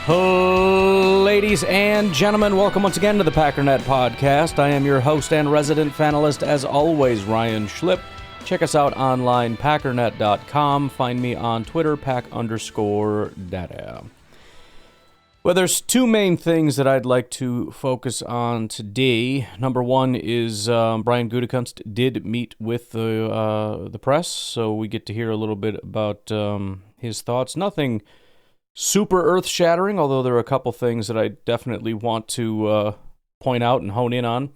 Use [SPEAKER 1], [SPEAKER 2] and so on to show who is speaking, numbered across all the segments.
[SPEAKER 1] Ladies and gentlemen, welcome once again to the Packernet Podcast. I am your host and resident fanalist, as always, Ryan Schlip. Check us out online, packernet.com. Find me on Twitter, pack_data. Well, there's two main things that I'd like to focus on today. Number one is Brian Gutekunst did meet with the press, so we get to hear a little bit about his thoughts. Nothing super earth-shattering, although there are a couple things that I definitely want to point out and hone in on.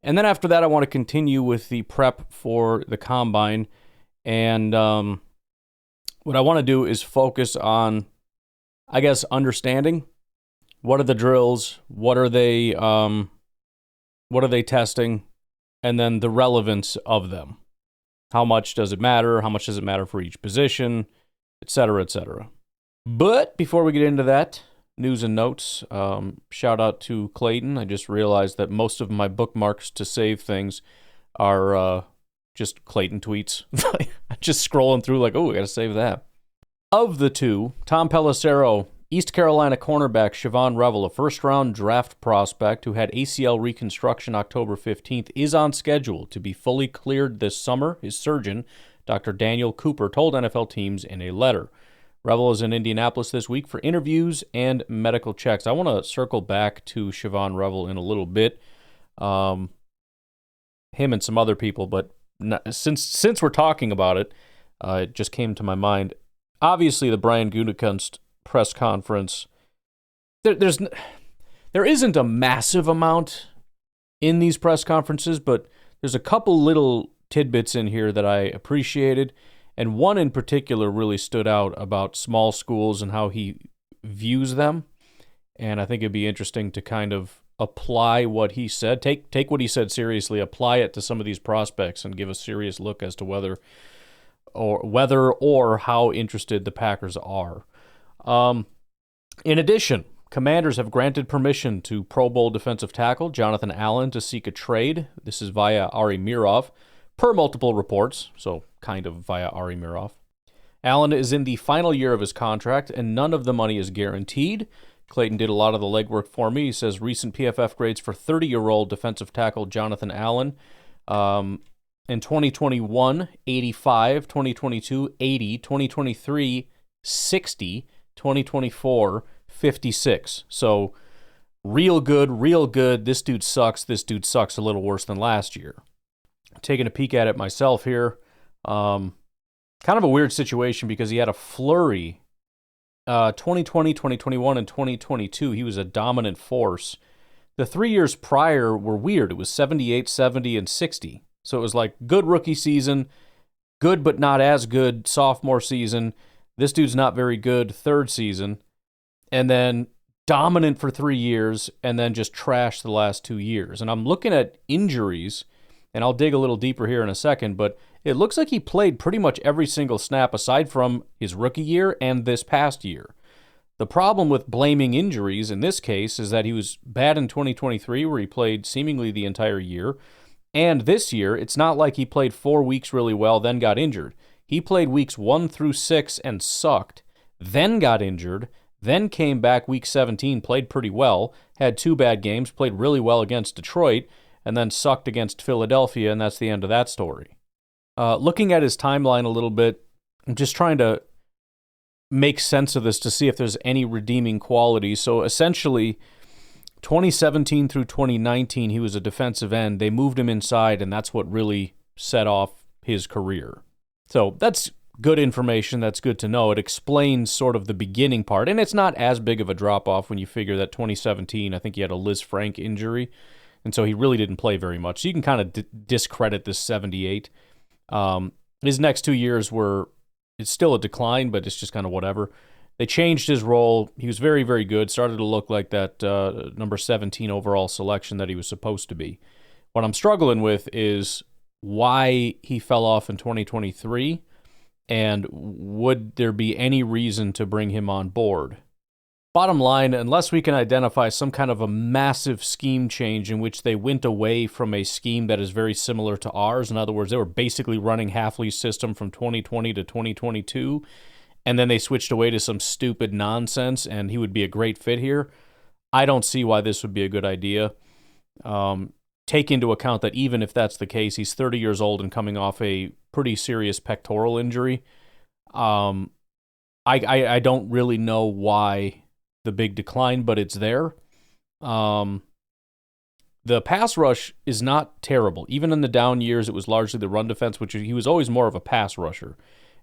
[SPEAKER 1] And then after that, I want to continue with the prep for the Combine. And what I want to do is focus on, I guess, understanding. What are the drills? What are they testing? And then the relevance of them. How much does it matter? How much does it matter for each position? Et cetera, et cetera. But before we get into that, news and notes, shout out to Clayton. I just realized that most of my bookmarks to save things are just Clayton tweets. Just scrolling through like, oh, I got to save that. Of the two, Tom Pelissero, East Carolina cornerback Siobhan Revel, a first-round draft prospect who had ACL reconstruction October 15th, is on schedule to be fully cleared this summer. His surgeon, Dr. Daniel Cooper, told NFL teams in a letter. Revel is in Indianapolis this week for interviews and medical checks. I want to circle back to Siobhan Revel in a little bit, him and some other people, but since we're talking about it, it just came to my mind. Obviously, the Brian Gutekunst press conference, there isn't a massive amount in these press conferences, but there's a couple little tidbits in here that I appreciated. And one in particular really stood out about small schools and how he views them. And I think it'd be interesting to kind of apply what he said. Take what he said seriously, apply it to some of these prospects, and give a serious look as to whether or how interested the Packers are. In addition, Commanders have granted permission to Pro Bowl defensive tackle Jonathan Allen to seek a trade. This is via Ari Mirov, per multiple reports, so kind of via Ari Mirov. Allen is in the final year of his contract, and none of the money is guaranteed. Clayton did a lot of the legwork for me. He says recent PFF grades for 30-year-old defensive tackle Jonathan Allen. In 2021, 85, 2022, 80, 2023, 60, 2024, 56. So real good. This dude sucks. This dude sucks a little worse than last year. Taking a peek at it myself here. Kind of a weird situation because he had a flurry. 2020, 2021, and 2022, he was a dominant force. The 3 years prior were weird. It was 78, 70, and 60. So it was like good rookie season, good but not as good sophomore season. This dude's not very good third season. And then dominant for 3 years, and then just trashed the last 2 years. And I'm looking at injuries, and I'll dig a little deeper here in a second, but it looks like he played pretty much every single snap aside from his rookie year and this past year. The problem with blaming injuries in this case is that he was bad in 2023, where he played seemingly the entire year. And this year, it's not like he played 4 weeks really well, then got injured. He played weeks 1 through 6 and sucked, then got injured, then came back week 17, played pretty well, had 2 bad games, played really well against Detroit, and then sucked against Philadelphia, and that's the end of that story. Looking at his timeline a little bit, I'm just trying to make sense of this to see if there's any redeeming qualities. So essentially, 2017 through 2019, he was a defensive end. They moved him inside, and that's what really set off his career. So that's good information. That's good to know. It explains sort of the beginning part, and it's not as big of a drop-off when you figure that 2017, I think he had a Liz Frank injury, and so he really didn't play very much. So you can kind of discredit this 78. His next 2 years it's still a decline, but it's just kind of whatever. They changed his role. He was very, very good. Started to look like that number 17 overall selection that he was supposed to be. What I'm struggling with is why he fell off in 2023, and would there be any reason to bring him on board? Bottom line, unless we can identify some kind of a massive scheme change in which they went away from a scheme that is very similar to ours, in other words, they were basically running Hafley's system from 2020 to 2022, and then they switched away to some stupid nonsense, and he would be a great fit here, I don't see why this would be a good idea. Take into account that even if that's the case, he's 30 years old and coming off a pretty serious pectoral injury. I don't really know why the big decline, but it's there. The pass rush is not terrible. Even in the down years, it was largely the run defense, which he was always more of a pass rusher.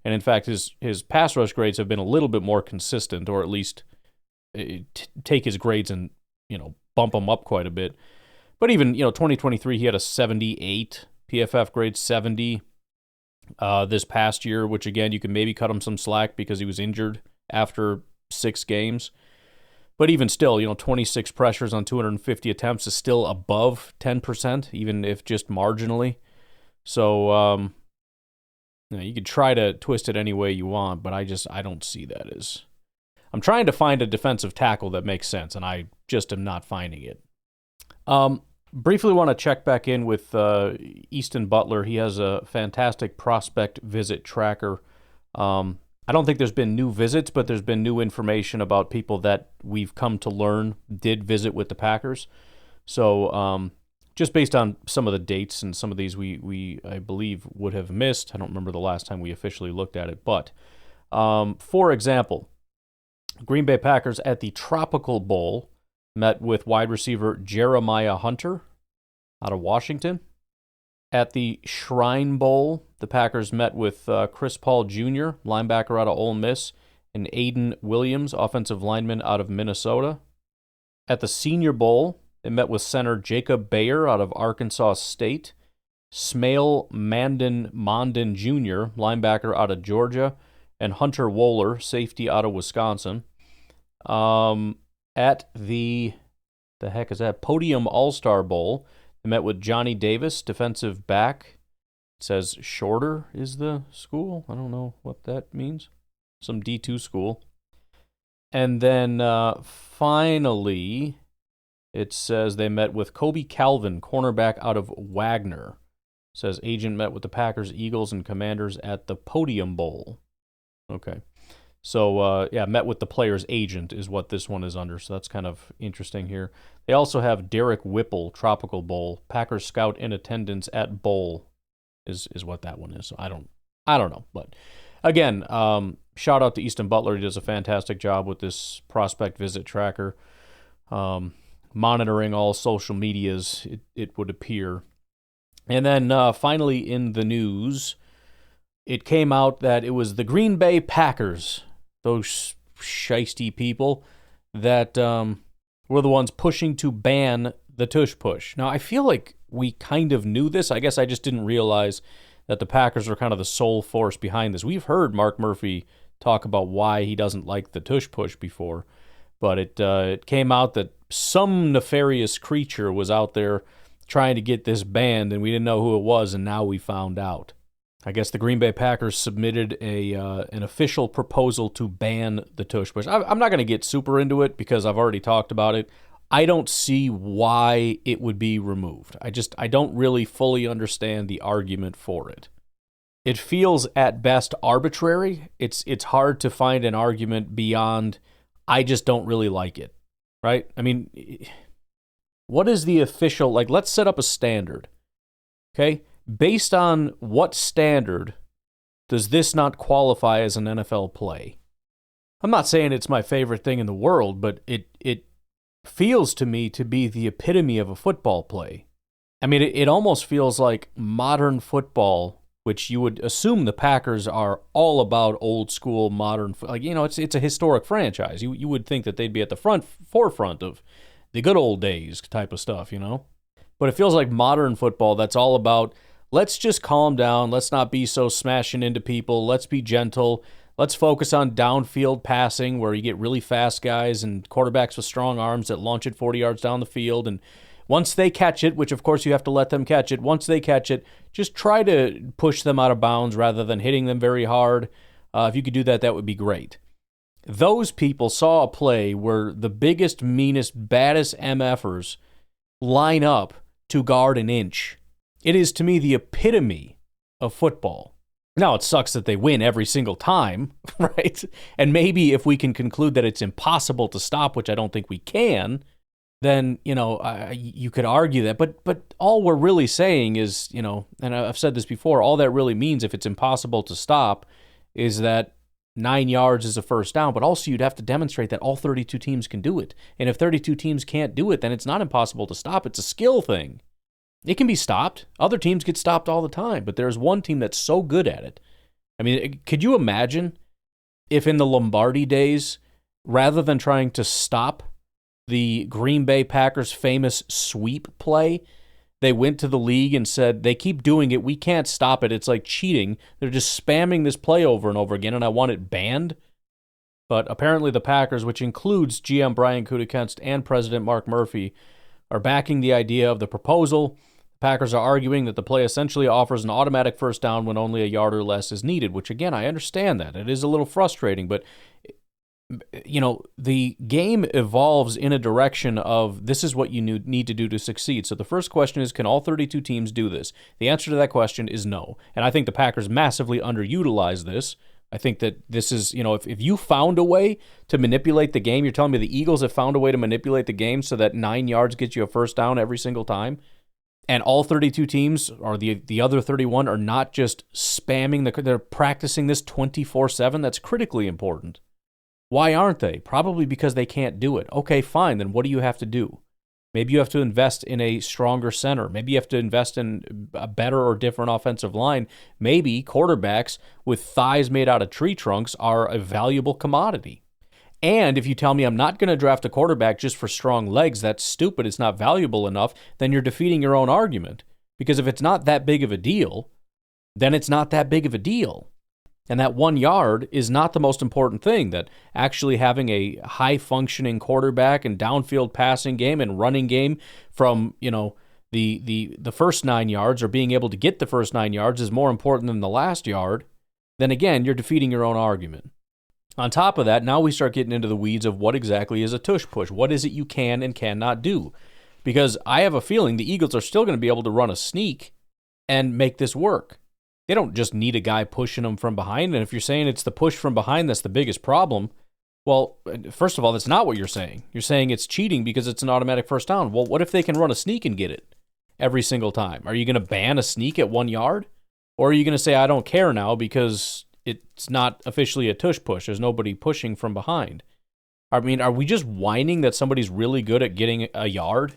[SPEAKER 1] And in fact, his pass rush grades have been a little bit more consistent, or at least take his grades and, bump them up quite a bit. But even, 2023, he had a 78 PFF grade, 70 this past year, which again, you can maybe cut him some slack because he was injured after 6 games. But even still, 26 pressures on 250 attempts is still above 10%, even if just marginally. So, you could try to twist it any way you want, but I don't see that as... I'm trying to find a defensive tackle that makes sense, and I just am not finding it. Briefly want to check back in with Easton Butler. He has a fantastic prospect visit tracker. I don't think there's been new visits, but there's been new information about people that we've come to learn did visit with the Packers. So just based on some of the dates and some of these we I believe would have missed. I don't remember the last time we officially looked at it. But, for example, Green Bay Packers at the Tropical Bowl met with wide receiver Jeremiah Hunter out of Washington. At the Shrine Bowl, the Packers met with Chris Paul Jr., linebacker out of Ole Miss, and Aiden Williams, offensive lineman out of Minnesota. At the Senior Bowl, they met with center Jacob Bayer out of Arkansas State, Smail Mondin Jr., linebacker out of Georgia, and Hunter Wohler, safety out of Wisconsin. At the heck is that? Podium All-Star Bowl, they met with Johnny Davis, defensive back. It says Shorter is the school. I don't know what that means. Some D2 school. And then finally, it says they met with Kobe Calvin, cornerback out of Wagner. It says agent met with the Packers, Eagles, and Commanders at the Podium Bowl. Okay. So, met with the player's agent is what this one is under, so that's kind of interesting here. They also have Derek Whipple, Tropical Bowl, Packers scout in attendance at Bowl is what that one is. So I don't know. But, again, shout out to Easton Butler. He does a fantastic job with this prospect visit tracker, monitoring all social medias, it would appear. And then, finally, in the news, it came out that it was the Green Bay Packers, those shiesty people, that were the ones pushing to ban the Tush push. Now, I feel like we kind of knew this. I guess I just didn't realize that the Packers were kind of the sole force behind this. We've heard Mark Murphy talk about why he doesn't like the Tush push before, but it came out that some nefarious creature was out there trying to get this banned, and we didn't know who it was, and now we found out. I guess the Green Bay Packers submitted an official proposal to ban the Tush push. I'm not going to get super into it because I've already talked about it. I don't see why it would be removed. I don't really fully understand the argument for it. It feels at best arbitrary. It's hard to find an argument beyond I just don't really like it, right? I mean, what is the official, let's set up a standard, okay? Based on what standard does this not qualify as an NFL play? I'm not saying it's my favorite thing in the world, but it feels to me to be the epitome of a football play. I mean, it almost feels like modern football, which you would assume the Packers are all about old school modern, it's a historic franchise. You would think that they'd be at the forefront of the good old days type of stuff, But it feels like modern football that's all about, let's just calm down. Let's not be so smashing into people. Let's be gentle. Let's focus on downfield passing where you get really fast guys and quarterbacks with strong arms that launch it 40 yards down the field. And once they catch it, which of course you have to let them catch it, once they catch it, just try to push them out of bounds rather than hitting them very hard. If you could do that, that would be great. Those people saw a play where the biggest, meanest, baddest MFers line up to guard an inch. It is, to me, the epitome of football. Now, it sucks that they win every single time, right? And maybe if we can conclude that it's impossible to stop, which I don't think we can, then, you could argue that. But all we're really saying is, and I've said this before, all that really means if it's impossible to stop is that 9 yards is a first down, but also you'd have to demonstrate that all 32 teams can do it. And if 32 teams can't do it, then it's not impossible to stop. It's a skill thing. It can be stopped. Other teams get stopped all the time, but there's one team that's so good at it. I mean, could you imagine if in the Lombardi days, rather than trying to stop the Green Bay Packers' famous sweep play, they went to the league and said, they keep doing it, we can't stop it, it's like cheating. They're just spamming this play over and over again, and I want it banned. But apparently the Packers, which includes GM Brian Gutekunst and President Mark Murphy, are backing the idea of the proposal. Packers are arguing that the play essentially offers an automatic first down when only a yard or less is needed, which, again, I understand that. It is a little frustrating, but, the game evolves in a direction of this is what you need to do to succeed. So the first question is, can all 32 teams do this? The answer to that question is no. And I think the Packers massively underutilize this. I think that this is, if you found a way to manipulate the game, you're telling me the Eagles have found a way to manipulate the game so that 9 yards gets you a first down every single time? And all 32 teams, or the other 31, are not just spamming, they're practicing this 24/7. That's critically important. Why aren't they? Probably because they can't do it. Okay, fine, then what do you have to do? Maybe you have to invest in a stronger center. Maybe you have to invest in a better or different offensive line. Maybe quarterbacks with thighs made out of tree trunks are a valuable commodity. And if you tell me I'm not going to draft a quarterback just for strong legs, that's stupid, it's not valuable enough, then you're defeating your own argument. Because if it's not that big of a deal, then it's not that big of a deal. And that 1 yard is not the most important thing, that actually having a high-functioning quarterback and downfield passing game and running game from, the first 9 yards, or being able to get the first 9 yards, is more important than the last yard, then again, you're defeating your own argument. On top of that, now we start getting into the weeds of what exactly is a tush push. What is it you can and cannot do? Because I have a feeling the Eagles are still going to be able to run a sneak and make this work. They don't just need a guy pushing them from behind. And if you're saying it's the push from behind that's the biggest problem, well, first of all, that's not what you're saying. You're saying it's cheating because it's an automatic first down. Well, what if they can run a sneak and get it every single time? Are you going to ban a sneak at 1 yard? Or are you going to say, I don't care now because it's not officially a tush push? There's nobody pushing from behind. I mean, are we just whining that somebody's really good at getting a yard?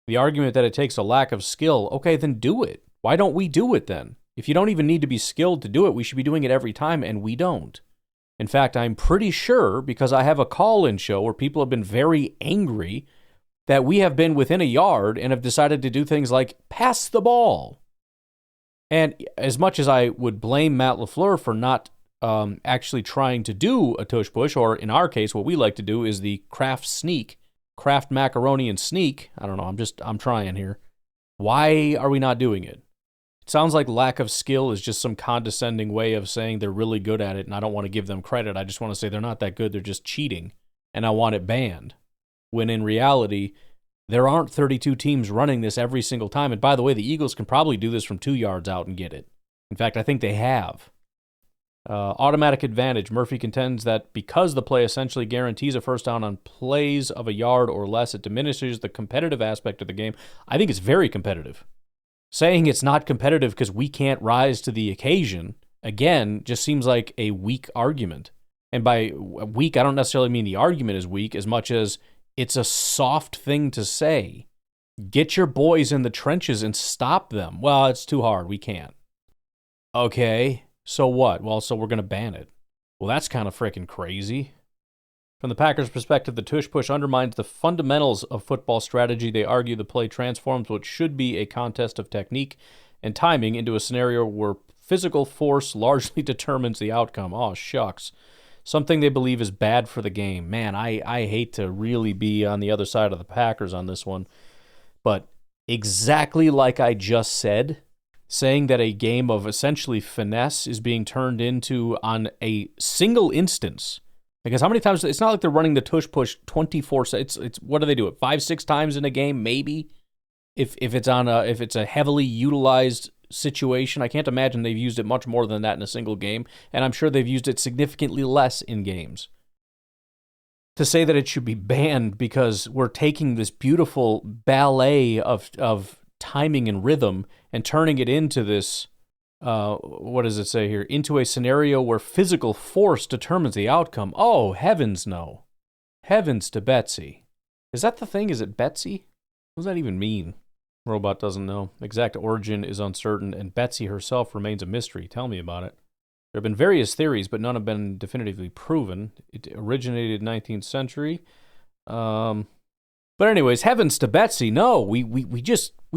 [SPEAKER 1] The argument that it takes a lack of skill, okay, then do it. Why don't we do it then? If you don't even need to be skilled to do it, we should be doing it every time, and we don't. In fact, I'm pretty sure, because I have a call-in show where people have been very angry, that we have been within a yard and have decided to do things like pass the ball. And as much as I would blame Matt LaFleur for not actually trying to do a tush push, or in our case, what we like to do is the Kraft sneak, Kraft macaroni and sneak. I don't know, I'm trying here. Why are we not doing it? It sounds like lack of skill is just some condescending way of saying they're really good at it, and I don't want to give them credit. I just want to say they're not that good, they're just cheating, and I want it banned. When in reality, there aren't 32 teams running this every single time. And by the way, the Eagles can probably do this from 2 yards out and get it. In fact, I think they have. Automatic advantage. Murphy contends that because the play essentially guarantees a first down on plays of a yard or less, it diminishes the competitive aspect of the game. I think it's very competitive. Saying it's not competitive because we can't rise to the occasion, again, just seems like a weak argument. And by weak, I don't necessarily mean the argument is weak as much as it's a soft thing to say. Get your boys in the trenches and stop them. Well, it's too hard. We can't. Okay, so what? Well, so we're going to ban it. Well, that's kind of freaking crazy. From the Packers' perspective, the tush push undermines the fundamentals of football strategy. They argue the play transforms what should be a contest of technique and timing into a scenario where physical force largely determines the outcome. Oh, shucks. Something they believe is bad for the game. Man, I hate to really be on the other side of the Packers on this one. But exactly like I just said, saying that a game of essentially finesse is being turned into on a single instance. Because how many times, it's not like they're running the tush push 24/7. It's what do they do it 5-6 times in a game maybe? If it's a heavily utilized situation. I can't imagine they've used it much more than that in a single game, and I'm sure they've used it significantly less in games. To say that it should be banned because we're taking this beautiful ballet of timing and rhythm and turning it into this, what does it say here? Into a scenario where physical force determines the outcome. Oh, heavens no. Heavens to Betsy. Is that the thing? Is it Betsy? What does that even mean? Robot doesn't know. Exact origin is uncertain, and Betsy herself remains a mystery. Tell me about it. There have been various theories, but none have been definitively proven. It originated 19th century. But anyways, heavens to Betsy. No, we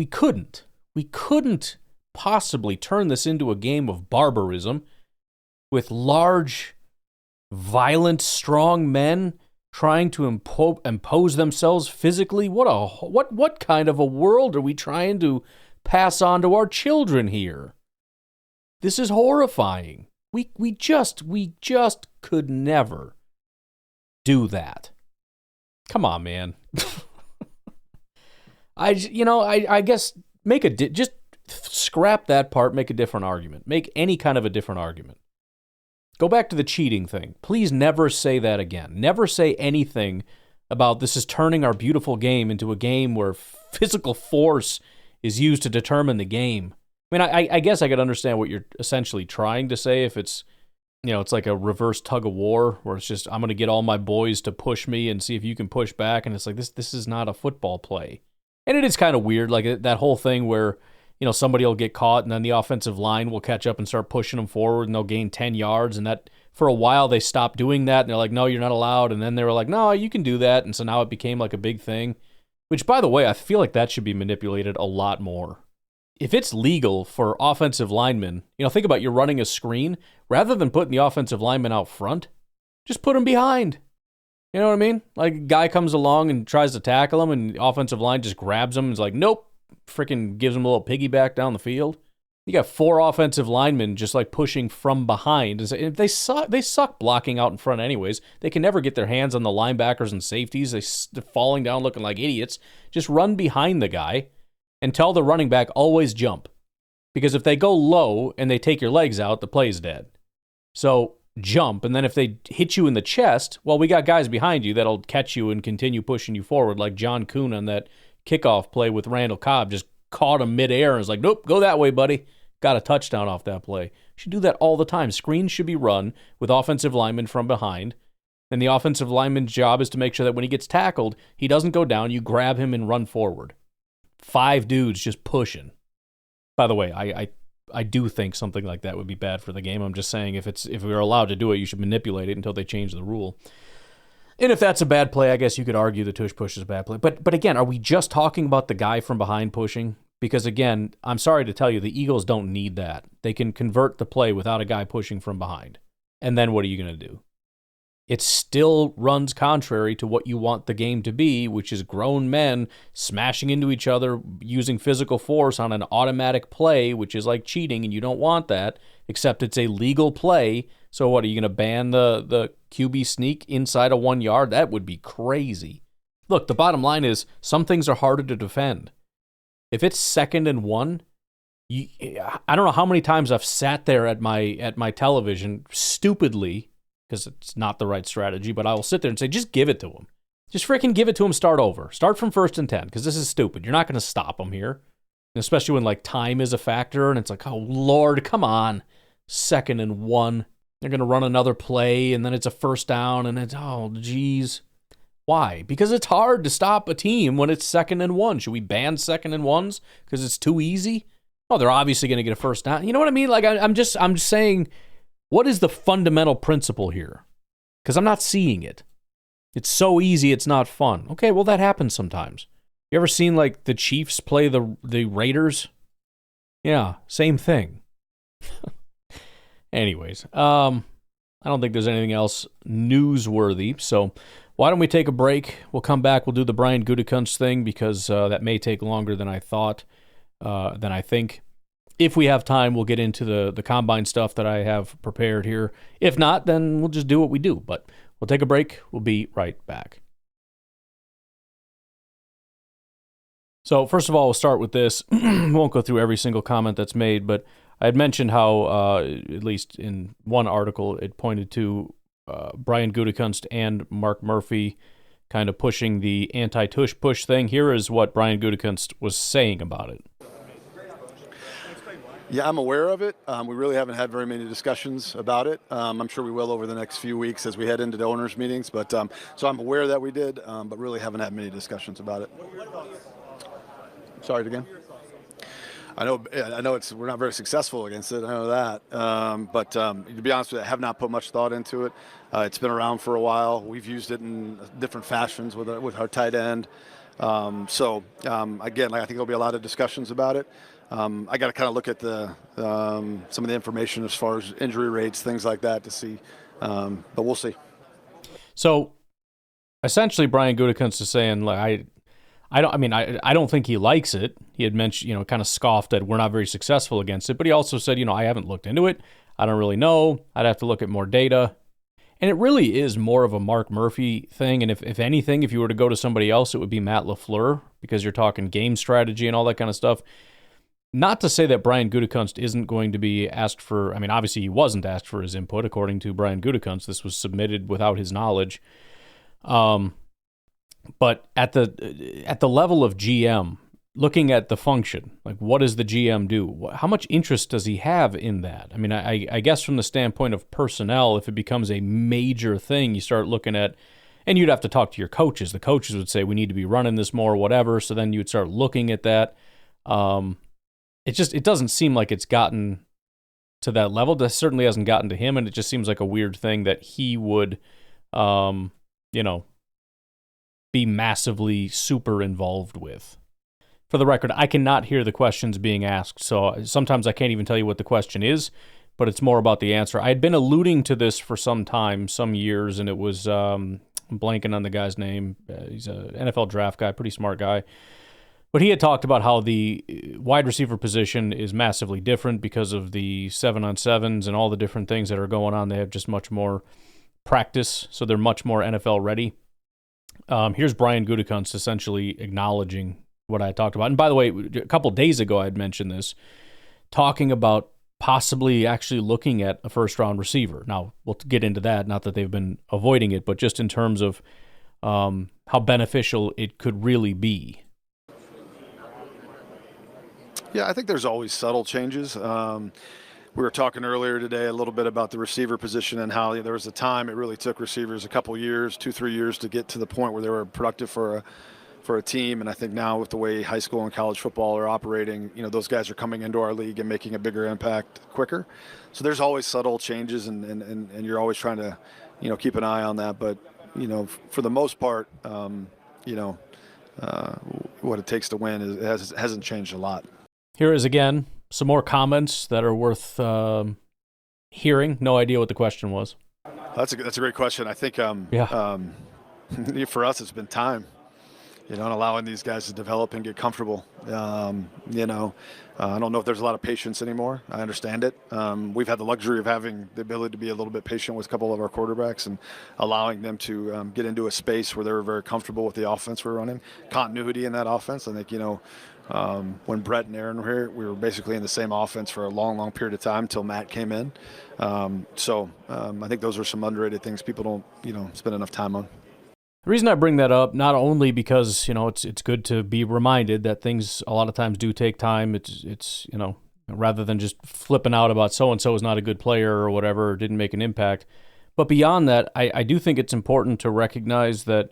[SPEAKER 1] couldn't. We couldn't possibly turn this into a game of barbarism with large, violent, strong men trying to impose themselves physically. What kind of a world are we trying to pass on to our children here? This is horrifying. We just could never do that. Come on, man. I guess just scrap that part, make a different argument. Make any kind of a different argument. Go back to the cheating thing. Please never say that again. Never say anything about this is turning our beautiful game into a game where physical force is used to determine the game. I mean, I guess I could understand what you're essentially trying to say if it's, it's like a reverse tug of war where it's just, I'm going to get all my boys to push me and see if you can push back. And it's like, this is not a football play. And it is kind of weird, like that whole thing where, somebody will get caught and then the offensive line will catch up and start pushing them forward and they'll gain 10 yards. And that for a while they stopped doing that and they're like, no, you're not allowed. And then they were like, no, you can do that. And so now it became like a big thing, which by the way, I feel like that should be manipulated a lot more. If it's legal for offensive linemen, think about you're running a screen, rather than putting the offensive lineman out front, just put him behind. You know what I mean? Like a guy comes along and tries to tackle him and the offensive line just grabs him and is like, nope. Freaking gives him a little piggyback down the field. You got 4 offensive linemen just like pushing from behind. And they suck blocking out in front anyways. They can never get their hands on the linebackers and safeties. They're falling down looking like idiots. Just run behind the guy and tell the running back always jump. Because if they go low and they take your legs out, the play's dead. So jump, and then if they hit you in the chest, well, we got guys behind you that'll catch you and continue pushing you forward, like John Kuhn on that kickoff play with Randall Cobb, just caught him midair and was like, nope, go that way, buddy. Got a touchdown off that play. Should do that all the time. Screens should be run with offensive linemen from behind, and the offensive lineman's job is to make sure that when he gets tackled, he doesn't go down, you grab him and run forward. 5 dudes just pushing. By the way, I do think something like that would be bad for the game. I'm just saying if we're allowed to do it, you should manipulate it until they change the rule. And if that's a bad play, I guess you could argue the tush push is a bad play. But again, are we just talking about the guy from behind pushing? Because again, I'm sorry to tell you, the Eagles don't need that. They can convert the play without a guy pushing from behind. And then what are you going to do? It still runs contrary to what you want the game to be, which is grown men smashing into each other using physical force on an automatic play, which is like cheating, and you don't want that, except it's a legal play. So what, are you going to ban the QB sneak inside of 1 yard? That would be crazy. Look, the bottom line is some things are harder to defend. If it's 2nd and 1, I don't know how many times I've sat there at my television stupidly, because it's not the right strategy, but I will sit there and say, just give it to him. Just freaking give it to him, start over. Start from 1st and 10, because this is stupid. You're not going to stop him here. And especially when like time is a factor, and it's like, oh, Lord, come on. 2nd and 1. They're going to run another play, and then it's a 1st down, and it's, oh, geez. Why? Because it's hard to stop a team when it's 2nd and 1. Should we ban 2nd and 1s because it's too easy? Oh, they're obviously going to get a 1st down. You know what I mean? Like, I'm just saying, what is the fundamental principle here? Because I'm not seeing it. It's so easy, it's not fun. Okay, well, that happens sometimes. You ever seen, like, the Chiefs play the Raiders? Yeah, same thing. Anyways, I don't think there's anything else newsworthy, so why don't we take a break? We'll come back, we'll do the Brian Gutekunst thing, because that may take longer than I thought, than I think. If we have time, we'll get into the combine stuff that I have prepared here. If not, then we'll just do what we do, but we'll take a break. We'll be right back. So first of all, we'll start with this. Won't go through every single comment that's made, but I had mentioned how, at least in one article, it pointed to Brian Gutekunst and Mark Murphy kind of pushing the anti-Tush push thing. Here is what Brian Gutekunst was saying about it.
[SPEAKER 2] Yeah, I'm aware of it. We really haven't had very many discussions about it. I'm sure we will over the next few weeks as we head into the owners' meetings. But so I'm aware that we did, but really haven't had many discussions about it. Sorry again. I know we're not very successful against it. I know that. But to be honest with you, I have not put much thought into it. It's been around for a while. We've used it in different fashions with our tight end. Again, I think there'll be a lot of discussions about it. I got to kind of look at some of the information as far as injury rates, things like that, to see. But we'll see.
[SPEAKER 1] So, essentially, Brian Gutekunst is saying, like, I don't think he likes it. He had mentioned, kind of scoffed that we're not very successful against it. But he also said, I haven't looked into it. I don't really know. I'd have to look at more data. And it really is more of a Mark Murphy thing. And if anything, if you were to go to somebody else, it would be Matt LaFleur, because you're talking game strategy and all that kind of stuff. Not to say that Brian Gutekunst isn't going to be asked for, obviously he wasn't asked for his input, according to Brian Gutekunst. This was submitted without his knowledge. But at the level of GM, looking at the function, like what does the GM do? How much interest does he have in that? I guess from the standpoint of personnel, if it becomes a major thing, you start looking at, and you'd have to talk to your coaches. The coaches would say, we need to be running this more, whatever. So then you would start looking at that. It doesn't seem like it's gotten to that level. That certainly hasn't gotten to him, and it just seems like a weird thing that he would, be massively super involved with. For the record, I cannot hear the questions being asked, so sometimes I can't even tell you what the question is, but it's more about the answer. I had been alluding to this for some time, some years, and it was, I'm blanking on the guy's name. He's an NFL draft guy, pretty smart guy. But he had talked about how the wide receiver position is massively different because of the 7-on-7s and all the different things that are going on. They have just much more practice, so they're much more NFL ready. Here's Brian Gutekunst essentially acknowledging what I talked about. And by the way, a couple days ago I had mentioned this, talking about possibly actually looking at a first-round receiver. Now, we'll get into that, not that they've been avoiding it, but just in terms of how beneficial it could really be.
[SPEAKER 2] Yeah, I think there's always subtle changes. We were talking earlier today a little bit about the receiver position and how there was a time it really took receivers a couple years, 2-3 years to get to the point where they were productive for a team. And I think now with the way high school and college football are operating, those guys are coming into our league and making a bigger impact quicker. So there's always subtle changes, and you're always trying to, keep an eye on that. But, for the most part, what it takes to win hasn't changed a lot.
[SPEAKER 1] Here is, again, some more comments that are worth hearing. No idea what the question was.
[SPEAKER 2] That's a great question. I think for us it's been time, and allowing these guys to develop and get comfortable. I don't know if there's a lot of patience anymore. I understand it. We've had the luxury of having the ability to be a little bit patient with a couple of our quarterbacks and allowing them to get into a space where they were very comfortable with the offense we're running. Continuity in that offense. I think, when Brett and Aaron were here, we were basically in the same offense for a long, long period of time until Matt came in. I think those are some underrated things people don't, spend enough time on.
[SPEAKER 1] The reason I bring that up, not only because, it's good to be reminded that things a lot of times do take time. It's rather than just flipping out about so-and-so is not a good player or whatever, or didn't make an impact. But beyond that, I do think it's important to recognize that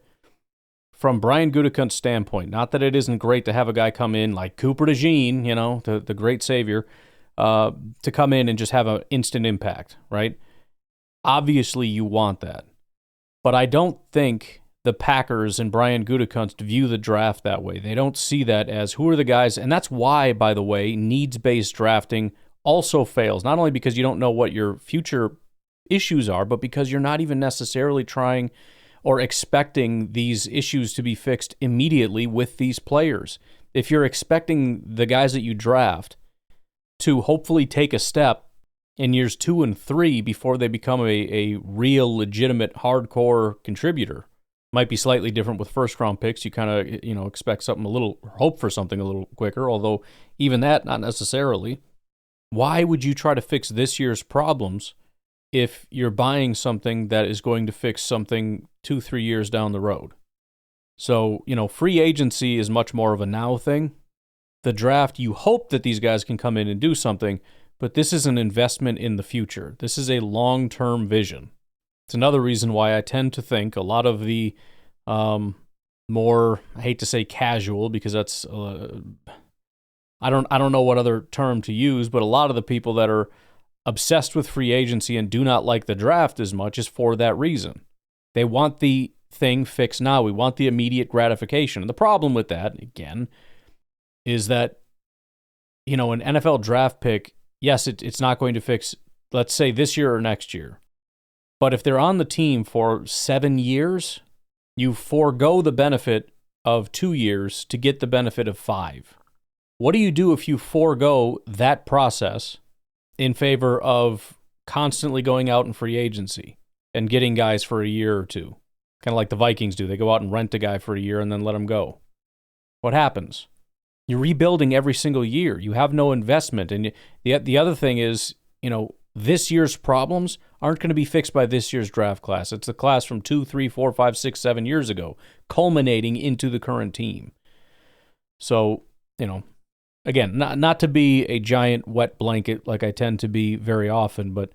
[SPEAKER 1] from Brian Gutekunst's standpoint, not that it isn't great to have a guy come in like Cooper DeJean, the great savior, to come in and just have an instant impact, right? Obviously, you want that. But I don't think the Packers and Brian Gutekunst view the draft that way. They don't see that as who are the guys, and that's why, by the way, needs-based drafting also fails, not only because you don't know what your future issues are, but because you're not even necessarily trying or expecting these issues to be fixed immediately with these players. If you're expecting the guys that you draft to hopefully take a step in years 2 and 3 before they become a real, legitimate, hardcore contributor, Might be slightly different with first-round picks. You kind of, expect something hope for something a little quicker, although even that, not necessarily. Why would you try to fix this year's problems if you're buying something that is going to fix something 2-3 years down the road? So, free agency is much more of a now thing. The draft, you hope that these guys can come in and do something, but this is an investment in the future. This is a long-term vision. It's another reason why I tend to think a lot of the more, I hate to say casual, because that's I don't know what other term to use, but a lot of the people that are obsessed with free agency and do not like the draft as much is for that reason. They want the thing fixed now. We want the immediate gratification. And the problem with that, again, is that, an NFL draft pick, yes, it's not going to fix, let's say, this year or next year. But if they're on the team for 7 years, you forego the benefit of 2 years to get the benefit of 5. What do you do if you forego that process in favor of constantly going out in free agency and getting guys for a year or two? Kind of like the Vikings do. They go out and rent a guy for a year and then let him go. What happens? You're rebuilding every single year. You have no investment. And the other thing is, this year's problems aren't going to be fixed by this year's draft class. It's the class from 2, 3, 4, 5, 6, 7 years ago, culminating into the current team. So, again, not to be a giant wet blanket like I tend to be very often, but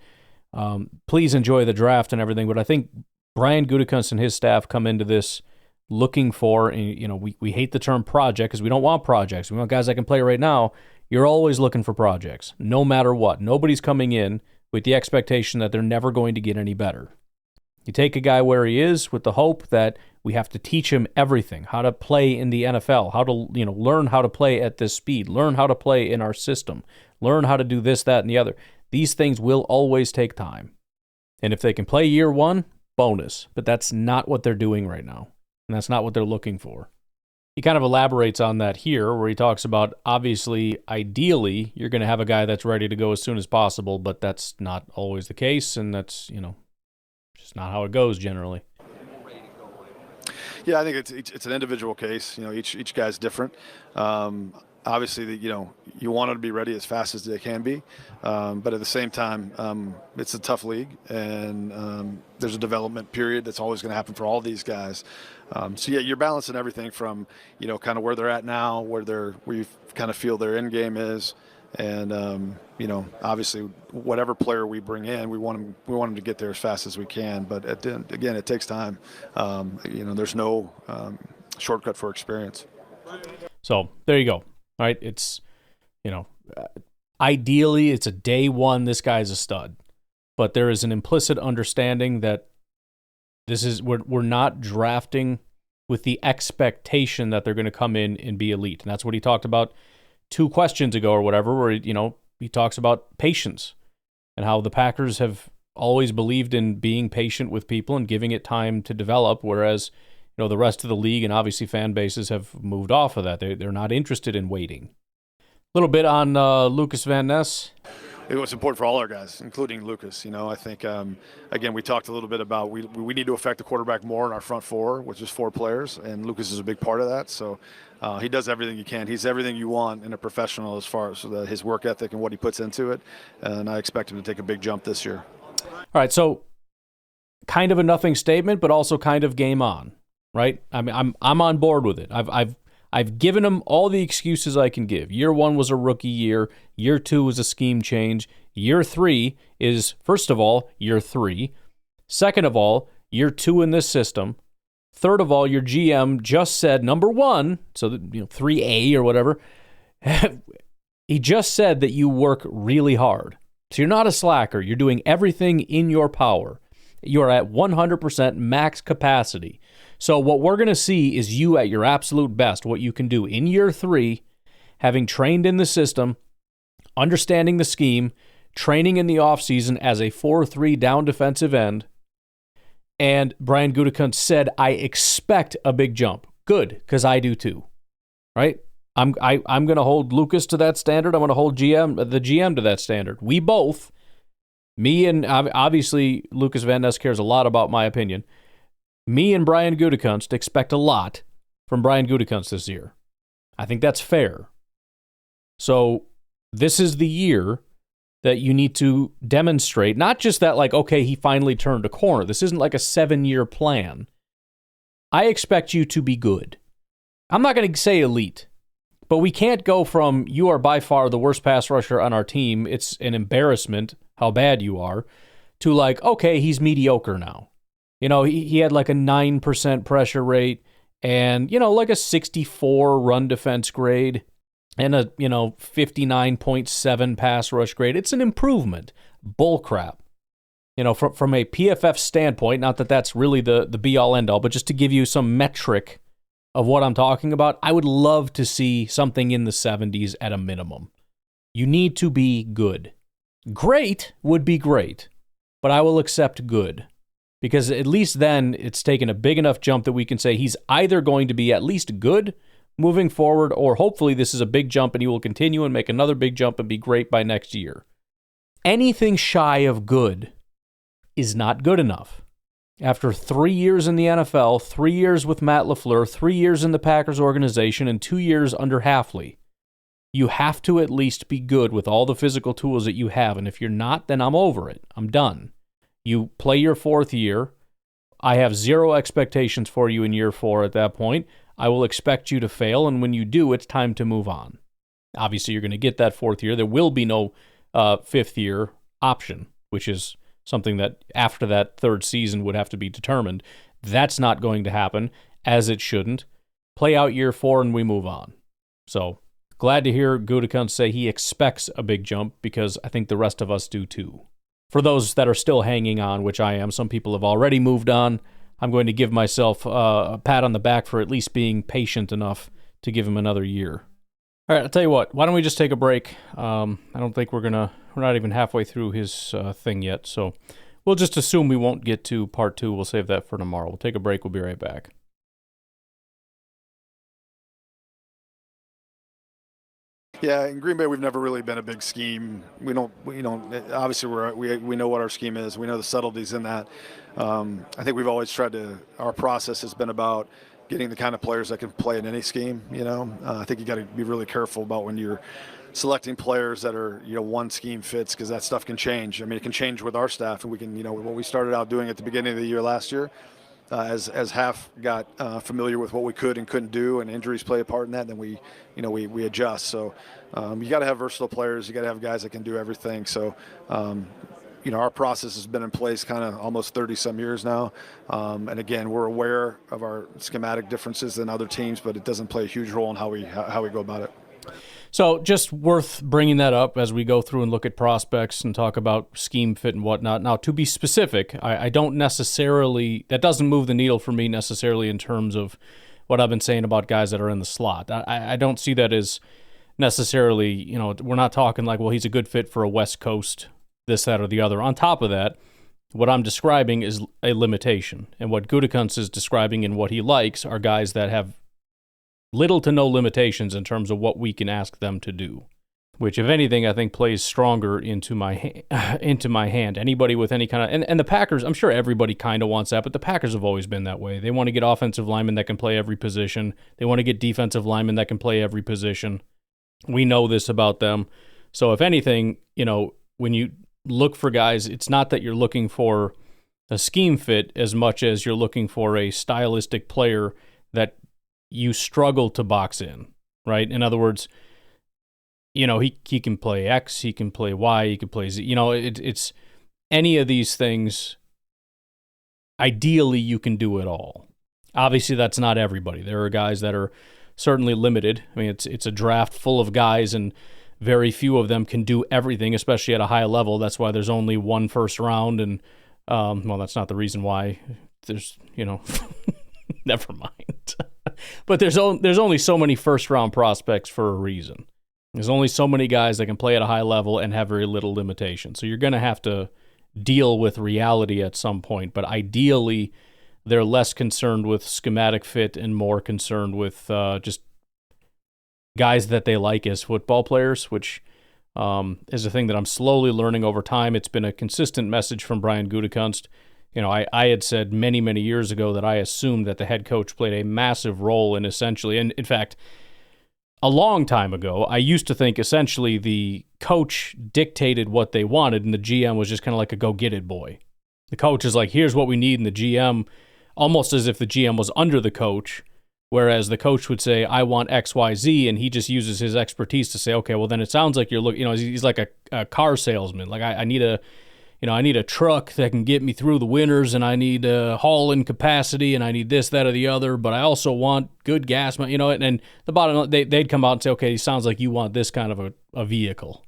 [SPEAKER 1] please enjoy the draft and everything. But I think Brian Gutekunst and his staff come into this looking for, we hate the term project because we don't want projects. We want guys that can play right now. You're always looking for projects, no matter what. Nobody's coming in with the expectation that they're never going to get any better. You take a guy where he is with the hope that we have to teach him everything, how to play in the NFL, how to, learn how to play at this speed, learn how to play in our system, learn how to do this, that, and the other. These things will always take time. And if they can play year one, bonus. But that's not what they're doing right now. And that's not what they're looking for. He kind of elaborates on that here, where he talks about, obviously, ideally, you're going to have a guy that's ready to go as soon as possible, but that's not always the case, and that's, just not how it goes generally.
[SPEAKER 2] Yeah, I think it's an individual case. Each guy's different. Obviously, you want them to be ready as fast as they can be, but at the same time, it's a tough league, and there's a development period that's always going to happen for all these guys. So yeah, you're balancing everything from kind of where thhere at now, where you kind of feel their end game is, and obviously whatever player we bring in, we want them to get there as fast as we can. But again, it takes time. There's no shortcut for experience.
[SPEAKER 1] So there you go. All right, it's, ideally it's a day one, this guy's a stud. But there is an implicit understanding that we're not drafting with the expectation that they're going to come in and be elite. And that's what he talked about 2 questions ago or whatever, where, he talks about patience and how the Packers have always believed in being patient with people and giving it time to develop, whereas the rest of the league and obviously fan bases have moved off of that. They're not interested in waiting. A little bit on Lucas Van Ness.
[SPEAKER 2] It was important for all our guys, including Lucas. I think, again, we talked a little bit about we need to affect the quarterback more in our front 4, which is 4 players, and Lucas is a big part of that. So he does everything he can. He's everything you want in a professional as far as his work ethic and what he puts into it, and I expect him to take a big jump this year.
[SPEAKER 1] All right, so kind of a nothing statement, but also kind of game on. Right? I mean, I'm on board with it. I've given him all the excuses I can give. Year 1 was a rookie year. Year 2 was a scheme change. Year 3 is, first of all, year 3. Second of all, year 2 in this system. Third of all, your GM just said number 1, so 3A or whatever. He just said that you work really hard. So you're not a slacker. You're doing everything in your power. You're at 100% max capacity. So what we're going to see is you at your absolute best, what you can do in year 3, having trained in the system, understanding the scheme, training in the offseason as a 4-3 down defensive end. And Brian Gutekunst said, I expect a big jump. Good, because I do too. Right? I'm going to hold Lucas to that standard. I'm going to hold the GM to that standard. We both, me and obviously Lucas Van Ness cares a lot about my opinion. Me and Brian Gutekunst expect a lot from Brian Gutekunst this year. I think that's fair. So this is the year that you need to demonstrate, not just that, like, okay, he finally turned a corner. This isn't like a 7-year plan. I expect you to be good. I'm not going to say elite, but we can't go from you are by far the worst pass rusher on our team, it's an embarrassment how bad you are, to like, okay, he's mediocre now. You know, he had like a 9% pressure rate and, you know, like a 64 run defense grade and a, 59.7 pass rush grade. It's an improvement. Bullcrap. From a PFF standpoint, not that that's really the be-all, end-all, but just to give you some metric of what I'm talking about, I would love to see something in the 70s at a minimum. You need to be good. Great would be great, but I will accept good. Because at least then it's taken a big enough jump that we can say he's either going to be at least good moving forward, or hopefully this is a big jump and he will continue and make another big jump and be great by next year. Anything shy of good is not good enough. After 3 years in the NFL, 3 years with Matt LaFleur, 3 years in the Packers organization, and 2 years under Hafley, you have to at least be good with all the physical tools that you have. And if you're not, then I'm over it. I'm done. You play your 4th year. I have zero expectations for you in year 4 at that point. I will expect you to fail, and when you do, it's time to move on. Obviously, you're going to get that 4th year. There will be no 5th year option, which is something that after that 3rd season would have to be determined. That's not going to happen, as it shouldn't. Play out year 4 and we move on. So glad to hear Gutekunst say he expects a big jump, because I think the rest of us do too. For those that are still hanging on, which I am, some people have already moved on, I'm going to give myself a pat on the back for at least being patient enough to give him another year. All right, I'll tell you what. Why don't we just take a break? I don't think we're not even halfway through his thing yet, so we'll just assume we won't get to part 2. We'll save that for tomorrow. We'll take a break. We'll be right back.
[SPEAKER 2] Yeah, in Green Bay, we've never really been a big scheme. We don't. Obviously, we know what our scheme is. We know the subtleties in that. I think we've always tried to. Our process has been about getting the kind of players that can play in any scheme. I think you got to be really careful about when you're selecting players that are one scheme fits, because that stuff can change. I mean, it can change with our staff, and we can what we started out doing at the beginning of the year last year. As Haf got familiar with what we could and couldn't do, and injuries play a part in that, then we adjust. So you got to have versatile players. You got to have guys that can do everything. So our process has been in place kind of almost 30-some years now. And again, we're aware of our schematic differences than other teams, but it doesn't play a huge role in how we go about it.
[SPEAKER 1] So just worth bringing that up as we go through and look at prospects and talk about scheme fit and whatnot. Now, to be specific, I don't necessarily – that doesn't move the needle for me necessarily in terms of what I've been saying about guys that are in the slot. I don't see that as necessarily – we're not talking like, well, he's a good fit for a West Coast, this, that, or the other. On top of that, what I'm describing is a limitation. And what Gutekunst is describing and what he likes are guys that have – little to no limitations in terms of what we can ask them to do, which, if anything, I think plays stronger into my hand. Anybody with any kind of and the Packers, I'm sure everybody kind of wants that, but the Packers have always been that way. They want to get offensive linemen that can play every position. They want to get defensive linemen that can play every position. We know this about them. So if anything, when you look for guys, it's not that you're looking for a scheme fit as much as you're looking for a stylistic player that you struggle to box in, right? In other words, he can play X, he can play Y, he can play Z. It's any of these things. Ideally, you can do it all. Obviously, that's not everybody. There are guys that are certainly limited. I mean, it's a draft full of guys, and very few of them can do everything, especially at a high level. That's why there's only one first round, and that's not the reason why. There's never mind. But there's only so many first-round prospects for a reason. There's only so many guys that can play at a high level and have very little limitation. So you're going to have to deal with reality at some point. But ideally, they're less concerned with schematic fit and more concerned with just guys that they like as football players, which is a thing that I'm slowly learning over time. It's been a consistent message from Brian Gutekunst. I had said many, many years ago that I assumed that the head coach played a massive role in essentially, and in fact, a long time ago, I used to think essentially the coach dictated what they wanted, and the GM was just kind of like a go-get-it boy. The coach is like, here's what we need, and the GM, almost as if the GM was under the coach, whereas the coach would say, I want X, Y, Z, and he just uses his expertise to say, okay, well, then it sounds like you're looking, he's like a car salesman. Like, I need a truck that can get me through the winters, and I need hauling capacity, and I need this, that, or the other, but I also want good gas, and the bottom line, they'd come out and say, okay, it sounds like you want this kind of a vehicle,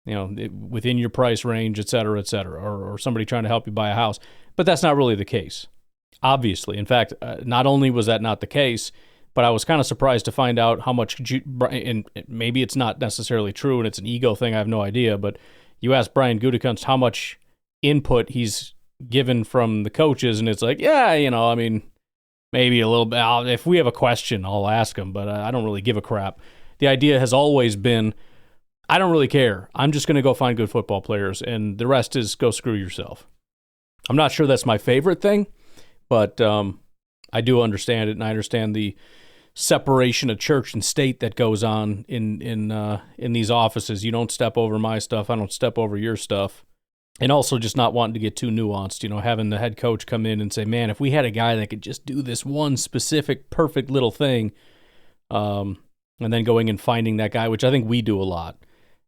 [SPEAKER 1] within your price range, et cetera, or somebody trying to help you buy a house. But that's not really the case, obviously. In fact, not only was that not the case, but I was kind of surprised to find out how much, and maybe it's not necessarily true, and it's an ego thing, I have no idea, but you ask Brian Gutekunst how much input he's given from the coaches, and it's like, maybe a little bit. If we have a question, I'll ask him, but I don't really give a crap. The idea has always been, I don't really care. I'm just going to go find good football players, and the rest is go screw yourself. I'm not sure that's my favorite thing, but I do understand it, and I understand the separation of church and state that goes on in these offices. You don't step over my stuff. I don't step over your stuff. And also just not wanting to get too nuanced, having the head coach come in and say, man, if we had a guy that could just do this one specific perfect little thing, and then going and finding that guy, which I think we do a lot.